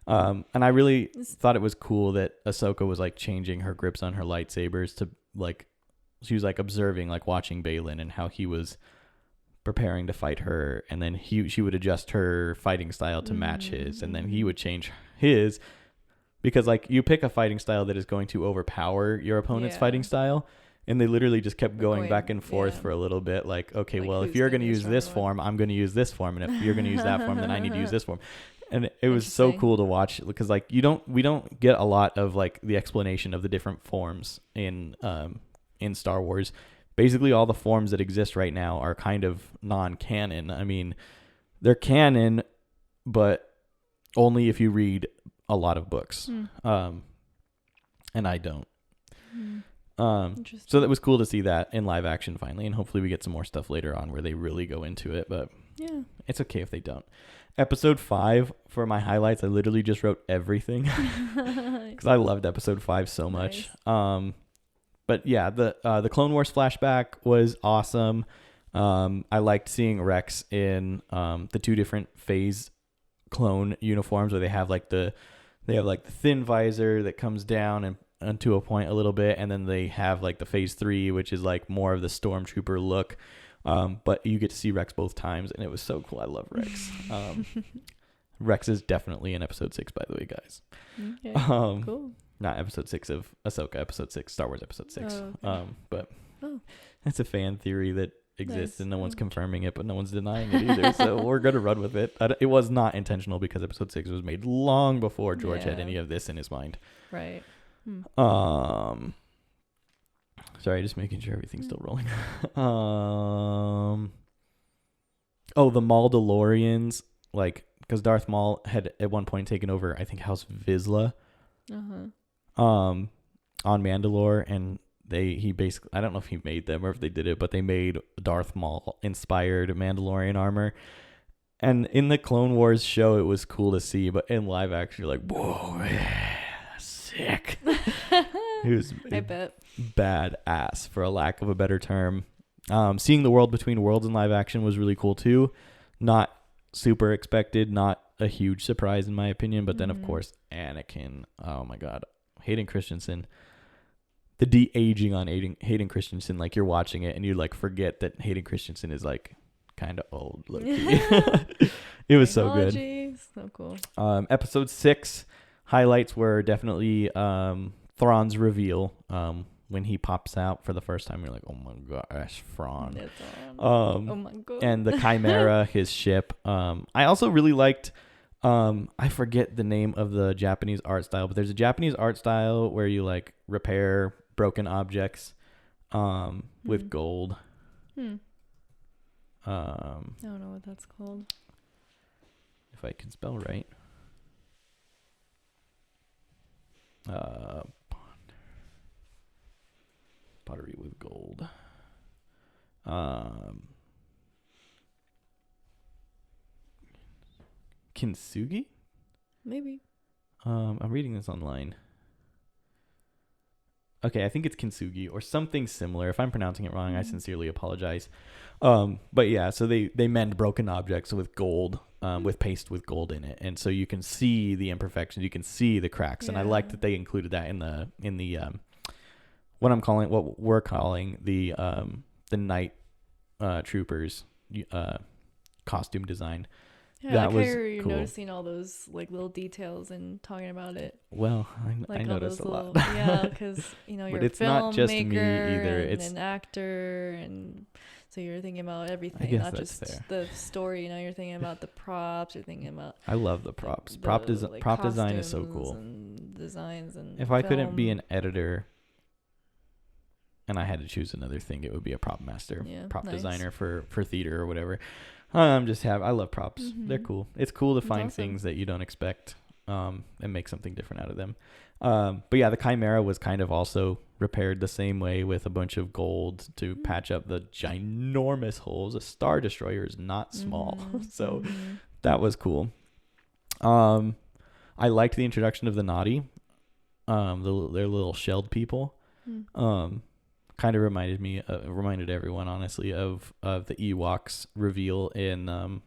A: and I really thought it was cool that Ahsoka was like changing her grips on her lightsabers to, like, she was like observing, like watching Balin and how he was preparing to fight her, and then she would adjust her fighting style to match his, and then he would change his, because like you pick a fighting style that is going to overpower your opponent's fighting style, and they literally just kept going back and forth for a little bit, like, okay, like, well, if you're going to use this form, I'm going to use this form, and if you're going to use that form, then I need to use this form. And it was so cool to watch, because like we don't get a lot of like the explanation of the different forms in Star Wars. Basically all the forms that exist right now are kind of non-canon. I mean, they're canon, but only if you read a lot of books. And I don't. So that was cool to see that in live action finally, and hopefully we get some more stuff later on where they really go into it, but yeah, it's okay if they don't. Episode 5, for my highlights, I literally just wrote everything because I loved episode 5 so much. But yeah, the Clone Wars flashback was awesome. I liked seeing Rex in the 2 different phase clone uniforms, where they have like the thin visor that comes down and to a point a little bit, and then they have like the phase 3, which is like more of the stormtrooper look. But you get to see Rex both times, and it was so cool. I love Rex. Rex is definitely in episode 6, by the way, guys.
B: Okay, cool.
A: Not episode 6 of Ahsoka, episode 6, Star Wars episode 6.
B: Okay.
A: But it's a fan theory that exists, and no one's confirming it, but no one's denying it either. So we're going to run with it. It was not intentional, because episode 6 was made long before George had any of this in his mind.
B: Right.
A: Sorry, just making sure everything's still rolling. The Mandalorians, like, because Darth Maul had at one point taken over, I think, House Vizsla. On Mandalore, and he basically, I don't know if he made them or if they did it, but they made Darth Maul inspired Mandalorian armor. And in the Clone Wars show, it was cool to see, but in live action, you're like, whoa, sick. It was,
B: I bet,
A: badass, for a lack of a better term. Seeing the world between worlds in live action was really cool too. Not super expected, not a huge surprise in my opinion, but then of course Anakin, oh my god, Hayden Christensen, the de-aging on Hayden Christensen, like you're watching it and you like forget that Hayden Christensen is like kind of old, low-key. It was so good.
B: So cool.
A: Episode 6 highlights were definitely Thrawn's reveal, when he pops out for the first time. You're like, oh my gosh, Thrawn.
B: Oh my god.
A: And the Chimera, his ship. I also really liked, I forget the name of the Japanese art style, but there's a Japanese art style where you like repair broken objects with gold.
B: I don't know what that's called.
A: If I can spell right. Pottery with gold. Kintsugi?
B: Maybe.
A: I'm reading this online. Okay, I think it's kintsugi or something similar. If I'm pronouncing it wrong, I sincerely apologize. But yeah, so they mend broken objects with gold, with paste with gold in it, and so you can see the imperfections, you can see the cracks, and I like that they included that in the what we're calling the night troopers costume design.
B: Yeah, that was you're cool. Noticing all those like little details and talking about it.
A: Well,
B: like
A: I noticed a lot.
B: Yeah, because you're
A: but it's not just me either. It's
B: an actor, and so you're thinking about everything, not just the story. You're thinking about the props. You're thinking about.
A: I love the props. Prop design is so cool.
B: And designs and.
A: If I couldn't be an editor, and I had to choose another thing, it would be a prop master, prop designer for theater or whatever. I love props. Mm-hmm. They're cool. It's cool to find things that you don't expect, and make something different out of them. But yeah, the Chimera was kind of also repaired the same way with a bunch of gold to patch up the ginormous holes. A Star Destroyer is not small. So that was cool. I liked the introduction of the Naughty, their little shelled people. Kind of reminded everyone, honestly, of the Ewoks reveal in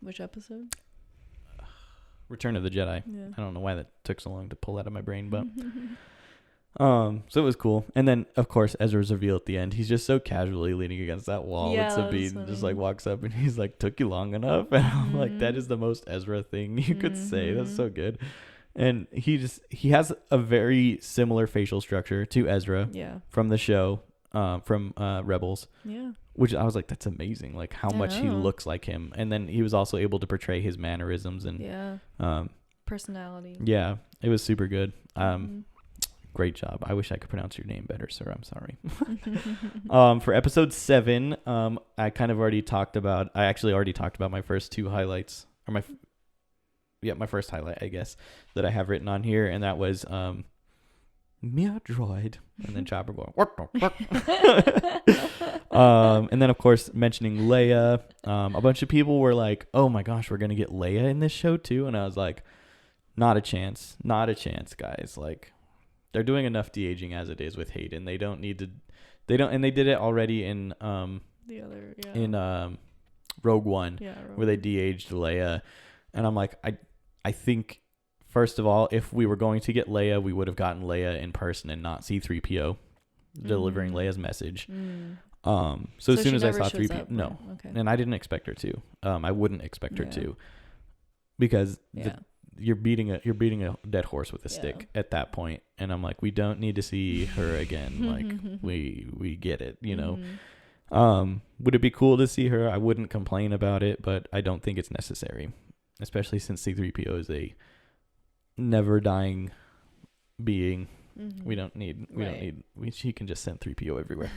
B: which episode?
A: Return of the Jedi. Yeah. I don't know why that took so long to pull out of my brain, but So it was cool. And then of course Ezra's reveal at the end. He's just so casually leaning against that wall with Sabine and just like walks up and he's like, "Took you long enough?" And I'm like, that is the most Ezra thing you could say. That's so good. And he has a very similar facial structure to Ezra from the show, from Rebels.
B: Yeah.
A: Which I was like, that's amazing. Like how much he looks like him. And then he was also able to portray his mannerisms and
B: personality.
A: Yeah, it was super good. Great job. I wish I could pronounce your name better, sir. I'm sorry. For episode 7, I actually already talked about my first 2 highlights, or my first highlight, I guess, that I have written on here, and that was Mia droid, and then Chopper going work. And then of course mentioning Leia. A bunch of people were like, "Oh my gosh, we're gonna get Leia in this show too," and I was like, "Not a chance, guys. Like, they're doing enough de-aging as it is with Hayden. They don't need to. They don't, and they did it already in Rogue One, where they de-aged Leia, and I'm like, I think." First of all, if we were going to get Leia, we would have gotten Leia in person and not C-3PO delivering Leia's message. So as soon as I saw 3PO, no. Okay. And I didn't expect her to. I wouldn't expect her to, because you're beating a dead horse with a stick at that point. And I'm like, we don't need to see her again. Like we get it, you know. Would it be cool to see her? I wouldn't complain about it, but I don't think it's necessary, especially since C-3PO is a never dying being. We don't need she can just send 3PO everywhere.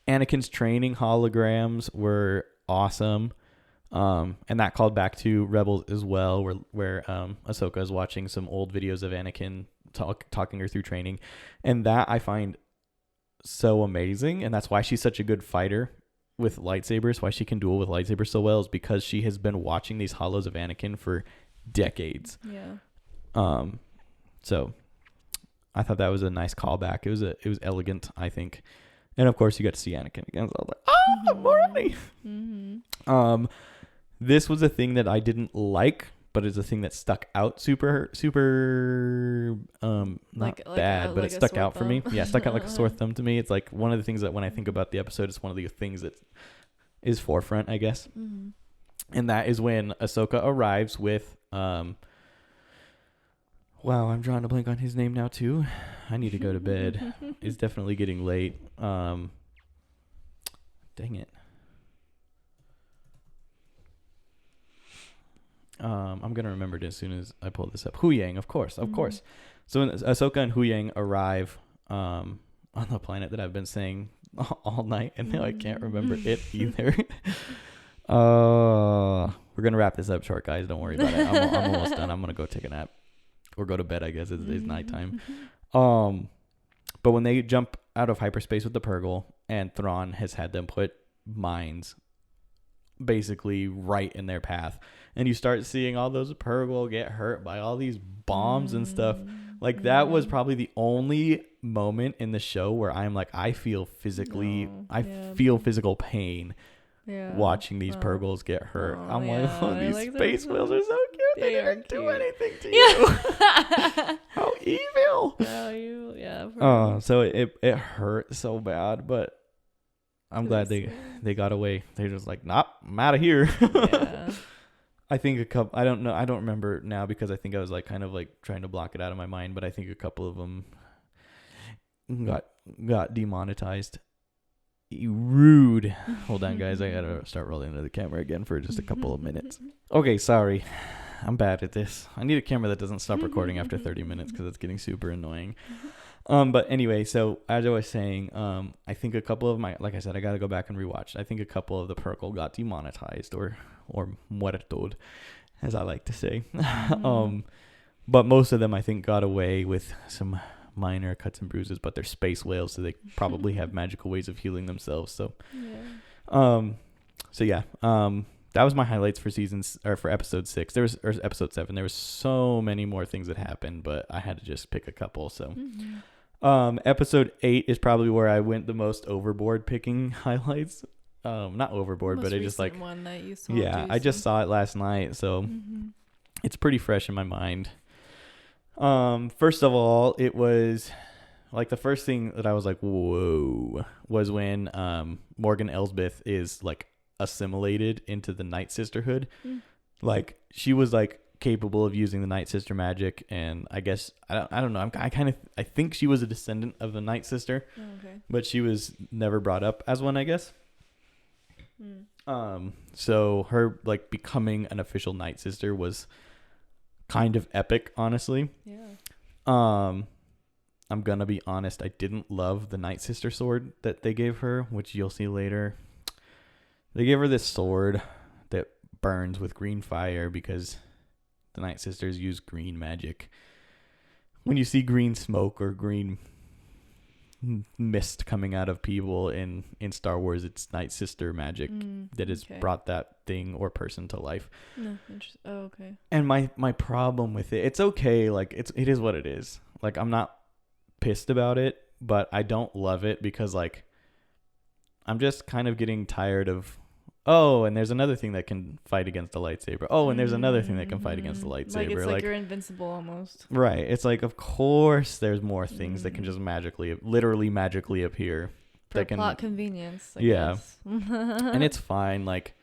A: Anakin's training holograms were awesome, and that called back to Rebels as well, where Ahsoka is watching some old videos of Anakin talking her through training, and that I find so amazing, and that's why she's such a good fighter with lightsabers. Why she can duel with lightsabers so well is because she has been watching these holos of Anakin for decades. So I thought that was a nice callback. It was elegant, I think. And of course you got to see Anakin again. So I was like, already. This was a thing that I didn't like, but it's a thing that stuck out super not bad, but it stuck out for me. Yeah, stuck out like a sore thumb to me. It's like one of the things that when I think about the episode, it's one of the things that is forefront, I guess. And that is when Ahsoka arrives with wow, I'm drawing a blank on his name now too. I need to go to bed. It's definitely getting late. Dang it. I'm gonna remember it as soon as I pull this up. Hu Yang, of course. So when Ahsoka and Hu Yang arrive on the planet that I've been saying all night, and now I can't remember it either. We're gonna wrap this up short, guys. Don't worry about it. I'm almost done. I'm gonna go take a nap or go to bed. I guess it's nighttime. But when they jump out of hyperspace with the Purgle, and Thrawn has had them put mines basically right in their path, and you start seeing all those Purgle get hurt by all these bombs and stuff. Like that was probably the only moment in the show where I'm like, I feel physical pain watching these Purgles get hurt. I'm like, oh, these like space whales are so cute. They didn't do anything to you. How evil. So it hurt so bad, but I'm glad they got away. They're just like, nope, I'm out of here. I think a couple, I don't know, I don't remember now because I think I was like kind of like trying to block it out of my mind, but I think a couple of them got demonetized. Rude. Hold on, guys. I gotta start rolling into the camera again for just a couple of minutes. Okay, sorry. I'm bad at this. I need a camera that doesn't stop recording after 30 minutes because it's getting super annoying. But anyway, so as I was saying, I think a couple of like I said, I got to go back and rewatch. I think a couple of the Purgle got demonetized or muertoed, as I like to say. But most of them, I think, got away with some minor cuts and bruises, but they're space whales, so they probably have magical ways of healing themselves. So, that was my highlights for for episode 6. Or episode 7. There was so many more things that happened, but I had to just pick a couple. So, episode 8 is probably where I went the most overboard picking highlights. Not overboard, but I just like one that you saw. Yeah, I just saw it last night, so it's pretty fresh in my mind. First of all, it was like the first thing that I was like, whoa, was when Morgan Elsbeth is like assimilated into the Night Sisterhood. Like she was like capable of using the Night Sister magic, and I guess I don't know. I think she was a descendant of the Night Sister, but she was never brought up as one, I guess. So her like becoming an official Night Sister was kind of epic, honestly. I'm gonna be honest, I didn't love the Night Sister sword that they gave her, which you'll see later. They gave her this sword that burns with green fire because the Night Sisters use green magic. When you see green smoke or green mist coming out of people in Star Wars, it's Night Sister magic that has brought that thing or person to life.
B: Okay.
A: And my problem with it's okay, like it is what it is. Like I'm not pissed about it, but I don't love it because like I'm just kind of getting tired of and there's another thing that can fight against a lightsaber. And there's another thing that can fight against a lightsaber.
B: Like it's like you're invincible almost.
A: Right. It's like, of course there's more things that can just literally magically appear.
B: For plot convenience, I
A: yeah.
B: guess.
A: And it's fine. Like,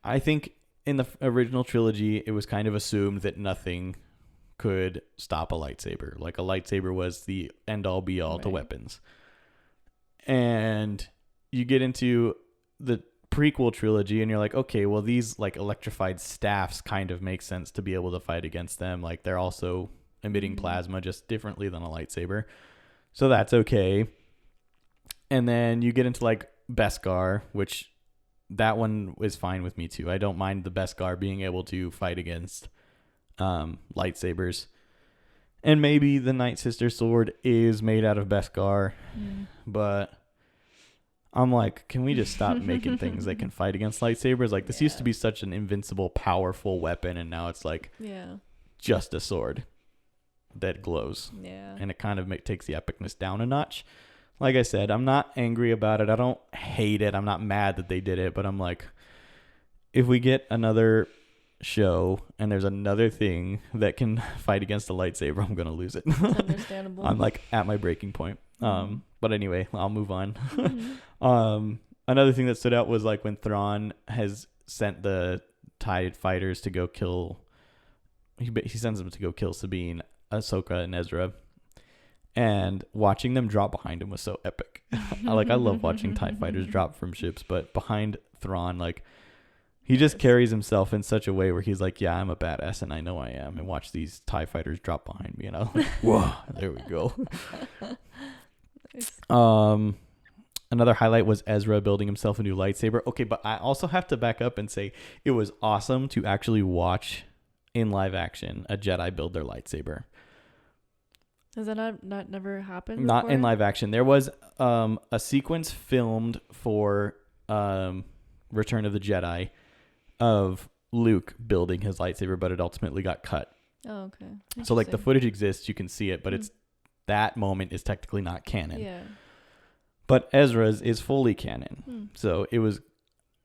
A: I think in the original trilogy, it was kind of assumed that nothing could stop a lightsaber. Like a lightsaber was the end all be all to weapons. And you get into the prequel trilogy and you're like, okay, well these like electrified staffs kind of make sense to be able to fight against them. Like they're also emitting plasma just differently than a lightsaber. So that's okay. And then you get into like Beskar, which that one is fine with me too. I don't mind the Beskar being able to fight against lightsabers. And maybe the Night Sister sword is made out of Beskar, but I'm like, can we just stop making things that can fight against lightsabers? Like this used to be such an invincible, powerful weapon, and now it's like just a sword that glows. Yeah. And it kind of takes the epicness down a notch. Like I said, I'm not angry about it. I don't hate it. I'm not mad that they did it, but I'm like, if we get another show and there's another thing that can fight against a lightsaber, I'm gonna lose it.
B: It's understandable.
A: I'm like at my breaking point. But anyway, I'll move on. Another thing that stood out was like when Thrawn has sent the TIE fighters to go kill. He sends them to go kill Sabine, Ahsoka, and Ezra. And watching them drop behind him was so epic. I love watching TIE fighters drop from ships, but behind Thrawn, like he just carries himself in such a way where he's like, yeah, I'm a badass and I know I am. And watch these TIE fighters drop behind me. And I'm like, whoa, there we go. Another highlight was Ezra building himself a new lightsaber. Okay, but I also have to back up and say it was awesome to actually watch in live action a Jedi build their lightsaber.
B: Has that not never happened
A: Not
B: before?
A: in live action. There was a sequence filmed for Return of the Jedi of Luke building his lightsaber, but it ultimately got cut.
B: Oh, okay.
A: So like the footage exists, you can see it, but it's that moment is technically not canon.
B: Yeah.
A: But Ezra's is fully canon. So it was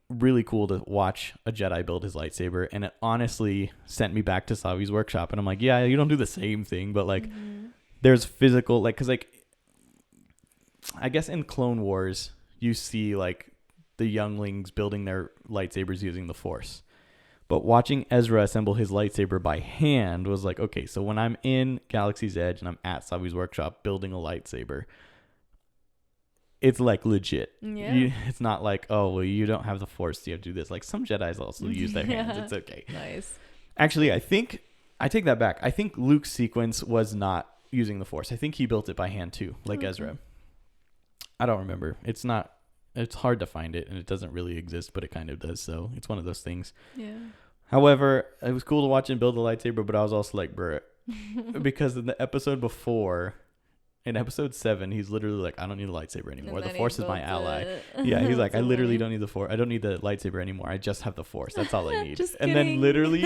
A: really cool to watch a Jedi build his lightsaber, and it honestly sent me back to Savi's workshop, and I'm like, yeah, you don't do the same thing, but like there's physical, like, because like I guess in Clone Wars you see like the younglings building their lightsabers using the Force, but watching Ezra assemble his lightsaber by hand was like, okay, so when I'm in Galaxy's Edge and I'm at Savi's workshop building a lightsaber, it's like legit. Yeah. It's not like, oh, well, you don't have the Force, so you have to do this. Like some Jedis also use their hands. It's okay.
B: Nice.
A: Actually, I take that back. I think Luke's sequence was not using the Force. I think he built it by hand too, like Ezra. I don't remember. It's hard to find it, and it doesn't really exist, but it kind of does. So it's one of those things. Yeah. However, it was cool to watch him build a lightsaber, but I was also like, bruh, because in the episode before, in episode 7, he's literally like, I don't need a lightsaber anymore. The Force is my ally. Yeah, he's like, I literally don't need the Force. I don't need the lightsaber anymore. I just have the Force. That's all I need. And then literally,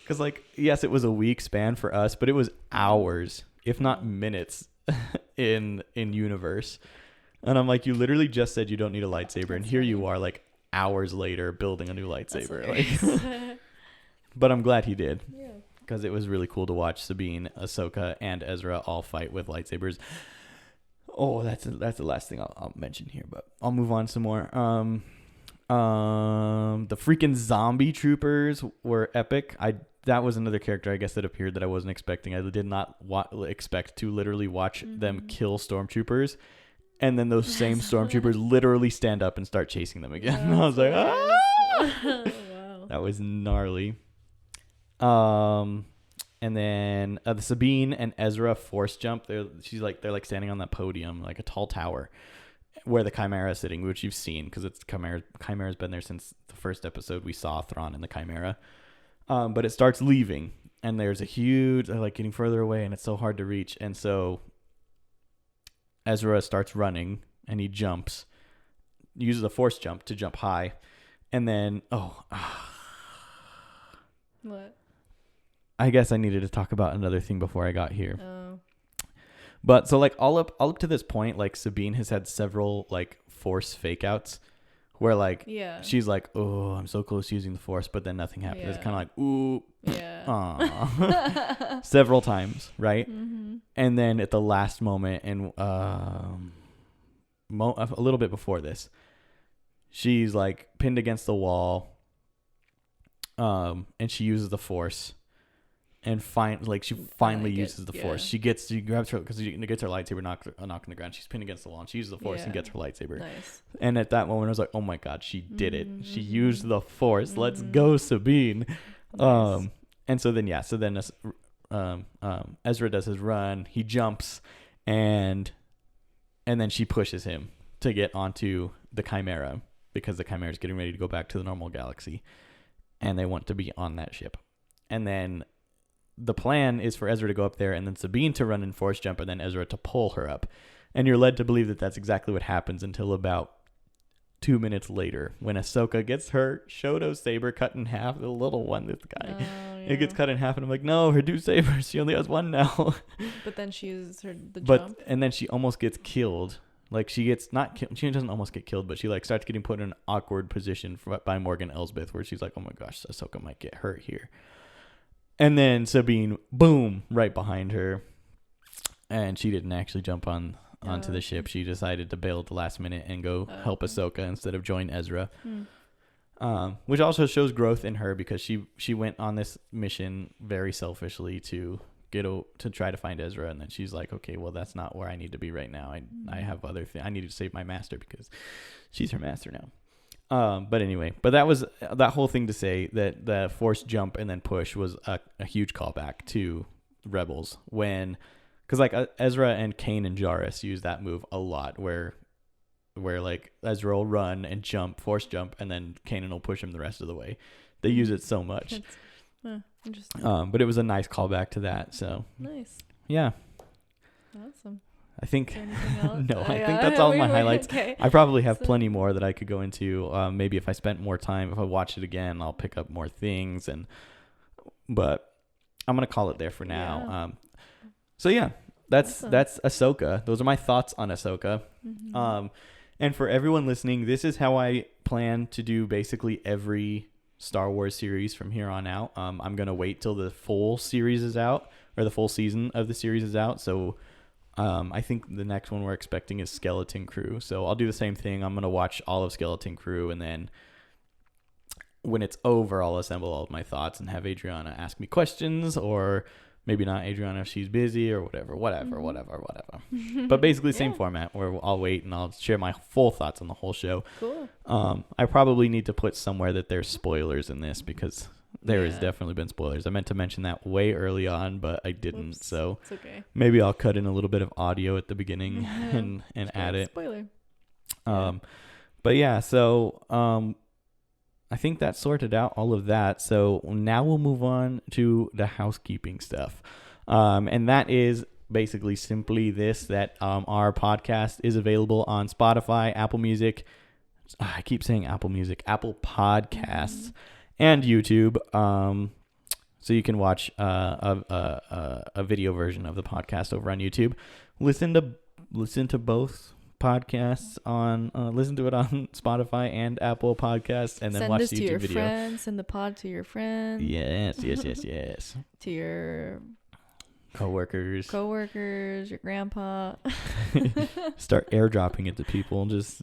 A: because like, yes, it was a week span for us, but it was hours, if not minutes, in universe. And I'm like, you literally just said you don't need a lightsaber, and here you are, like hours later, building a new lightsaber. Like, but I'm glad he did. because it was really cool to watch Sabine, Ahsoka, and Ezra all fight with lightsabers. Oh, that's the last thing I'll mention here, but I'll move on some more. The freaking zombie troopers were epic. That was another character, I guess, that appeared that I wasn't expecting. I did not expect to literally watch them kill stormtroopers, and then those same stormtroopers literally stand up and start chasing them again. I was like, ah! Wow. That was gnarly. And then the Sabine and Ezra force jump. They're standing on that podium, like a tall tower, where the Chimera is sitting, which you've seen because it's Chimera's been there since the first episode we saw Thrawn and the Chimera. But it starts leaving, and there's a huge, like, getting further away, and it's so hard to reach. And so Ezra starts running, and he jumps, uses a force jump to jump high, and then
B: what?
A: I guess I needed to talk about another thing before I got here. Oh. But so, like, all up to this point, like, Sabine has had several, like, force fake outs where, like, she's like, oh, I'm so close to using the force, but then nothing happens. It's kind of like, ooh, aw. Several times, right? Mm-hmm. And then at the last moment, and a little bit before this, she's, like, pinned against the wall, and she uses the force. And she finally uses the force. She grabs her, because she gets her lightsaber knocked on the ground. She's pinned against the wall, and she uses the force and gets her lightsaber. Nice. And at that moment, I was like, "Oh my god, she did it! She used the force. Mm-hmm. Let's go, Sabine!" Nice. And so then Ezra does his run. He jumps, and then she pushes him to get onto the Chimera, because the Chimera is getting ready to go back to the normal galaxy, and they want to be on that ship. And then the plan is for Ezra to go up there, and then Sabine to run and force jump, and then Ezra to pull her up. And you're led to believe that that's exactly what happens until about 2 minutes later, when Ahsoka gets her Shoto saber cut in half. The little one, this guy, it gets cut in half, and I'm like, no, her two sabers. She only has one now.
B: But then she uses the jump.
A: And then she almost gets killed. Like, she gets not killed. She doesn't almost get killed, but she, like, starts getting put in an awkward position by Morgan Elsbeth, where she's like, oh my gosh, Ahsoka might get hurt here. And then Sabine, boom, right behind her. And she didn't actually jump onto the ship. She decided to bail at the last minute and go help Ahsoka instead of join Ezra. Which also shows growth in her, because she went on this mission very selfishly to try to find Ezra. And then she's like, okay, well, that's not where I need to be right now. I have other things. I need to save my master, because she's her master now. But anyway, that was that whole thing to say that the force jump and then push was a huge callback to Rebels, because like Ezra and Kanan and Jarrus use that move a lot, where like Ezra will run and jump, force jump, and then Kanan will push him the rest of the way. They use it so much. Interesting. But it was a nice callback to that. So nice. Yeah. Awesome. I think no. I think that's all my highlights. Okay. I probably have plenty more that I could go into. Maybe if I spent more time, if I watch it again, I'll pick up more things. But I'm gonna call it there for now. Yeah. That's Ahsoka. Those are my thoughts on Ahsoka. Mm-hmm. And for everyone listening, this is how I plan to do basically every Star Wars series from here on out. I'm gonna wait till the full series is out, or the full season of the series is out. So. I think the next one we're expecting is Skeleton Crew. So I'll do the same thing. I'm going to watch all of Skeleton Crew, and then when it's over, I'll assemble all of my thoughts and have Adriana ask me questions, or maybe not Adriana if she's busy, or whatever. But basically same format, where I'll wait and I'll share my full thoughts on the whole show. Cool. I probably need to put somewhere that there's spoilers in this, because there has definitely been spoilers. I meant to mention that way early on, but I didn't. Oops. So it's okay. Maybe I'll cut in a little bit of audio at the beginning and add it. Spoiler. But yeah, so I think that sorted out all of that. So now we'll move on to the housekeeping stuff. And that is basically simply this, that our podcast is available on Spotify, Apple Music. I keep saying Apple Music, Apple Podcasts. And YouTube, so you can watch a video version of the podcast over on YouTube. Listen to both podcasts on listen to it on Spotify and Apple Podcasts, and then
B: Send
A: watch
B: this
A: the
B: to
A: YouTube
B: your
A: video.
B: friends. Send the pod to your friends.
A: Yes.
B: To your
A: Coworkers,
B: your grandpa.
A: start airdropping it to people. Just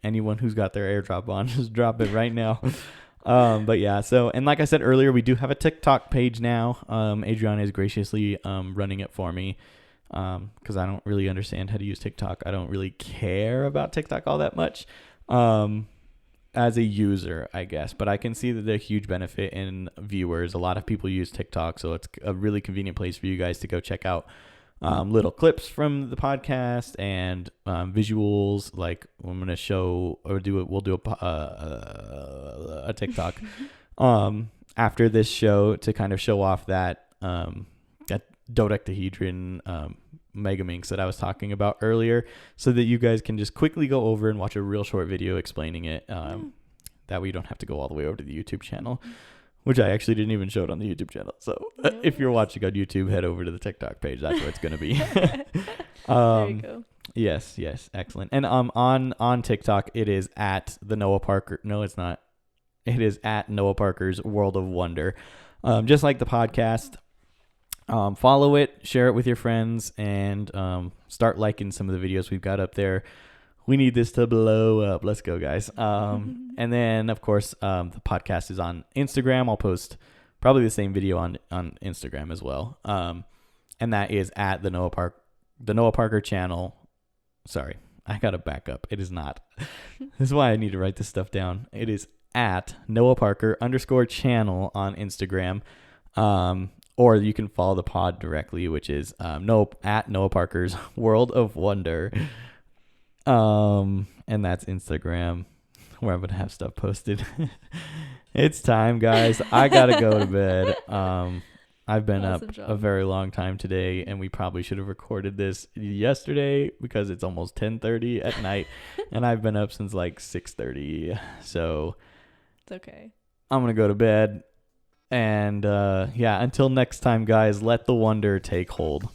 A: anyone who's got their airdrop on, just drop it right now. But yeah, so, and like I said earlier, we do have a TikTok page now. Adriana is graciously running it for me, because I don't really understand how to use TikTok. I don't really care about TikTok all that much as a user, I guess, but I can see that there's a huge benefit in viewers. A lot of people use TikTok, so it's a really convenient place for you guys to go check out little clips from the podcast and visuals. Like I'm gonna show or do it. We'll do a TikTok after this show to kind of show off that dodecahedron megaminx that I was talking about earlier, so that you guys can just quickly go over and watch a real short video explaining it. That way you don't have to go all the way over to the YouTube channel, which I actually didn't even show it on the YouTube channel. So if you're watching on YouTube, head over to the TikTok page. That's where it's going to be.
B: There you go.
A: Yes. Excellent. And on TikTok, it is at the Noah Parker. No, it's not. It is at Noah Parker's World of Wonder. Just like the podcast. Follow it, share it with your friends, and start liking some of the videos we've got up there. We need this to blow up. Let's go, guys. And then, of course, the podcast is on Instagram. I'll post probably the same video on Instagram as well. And that is at the Noah Parker channel. Sorry, I got to back up. It is not. This is why I need to write this stuff down. It is at Noah Parker _channel on Instagram. Or you can follow the pod directly, which is at Noah Parker's World of Wonder. And that's Instagram, where I'm going to have stuff posted. It's time, guys. I got to go to bed. I've been up a very long time today, and we probably should have recorded this yesterday because it's almost 10:30 at night, and I've been up since like 6:30. So
B: it's okay.
A: I'm going to go to bed. And until next time, guys, let the wonder take hold.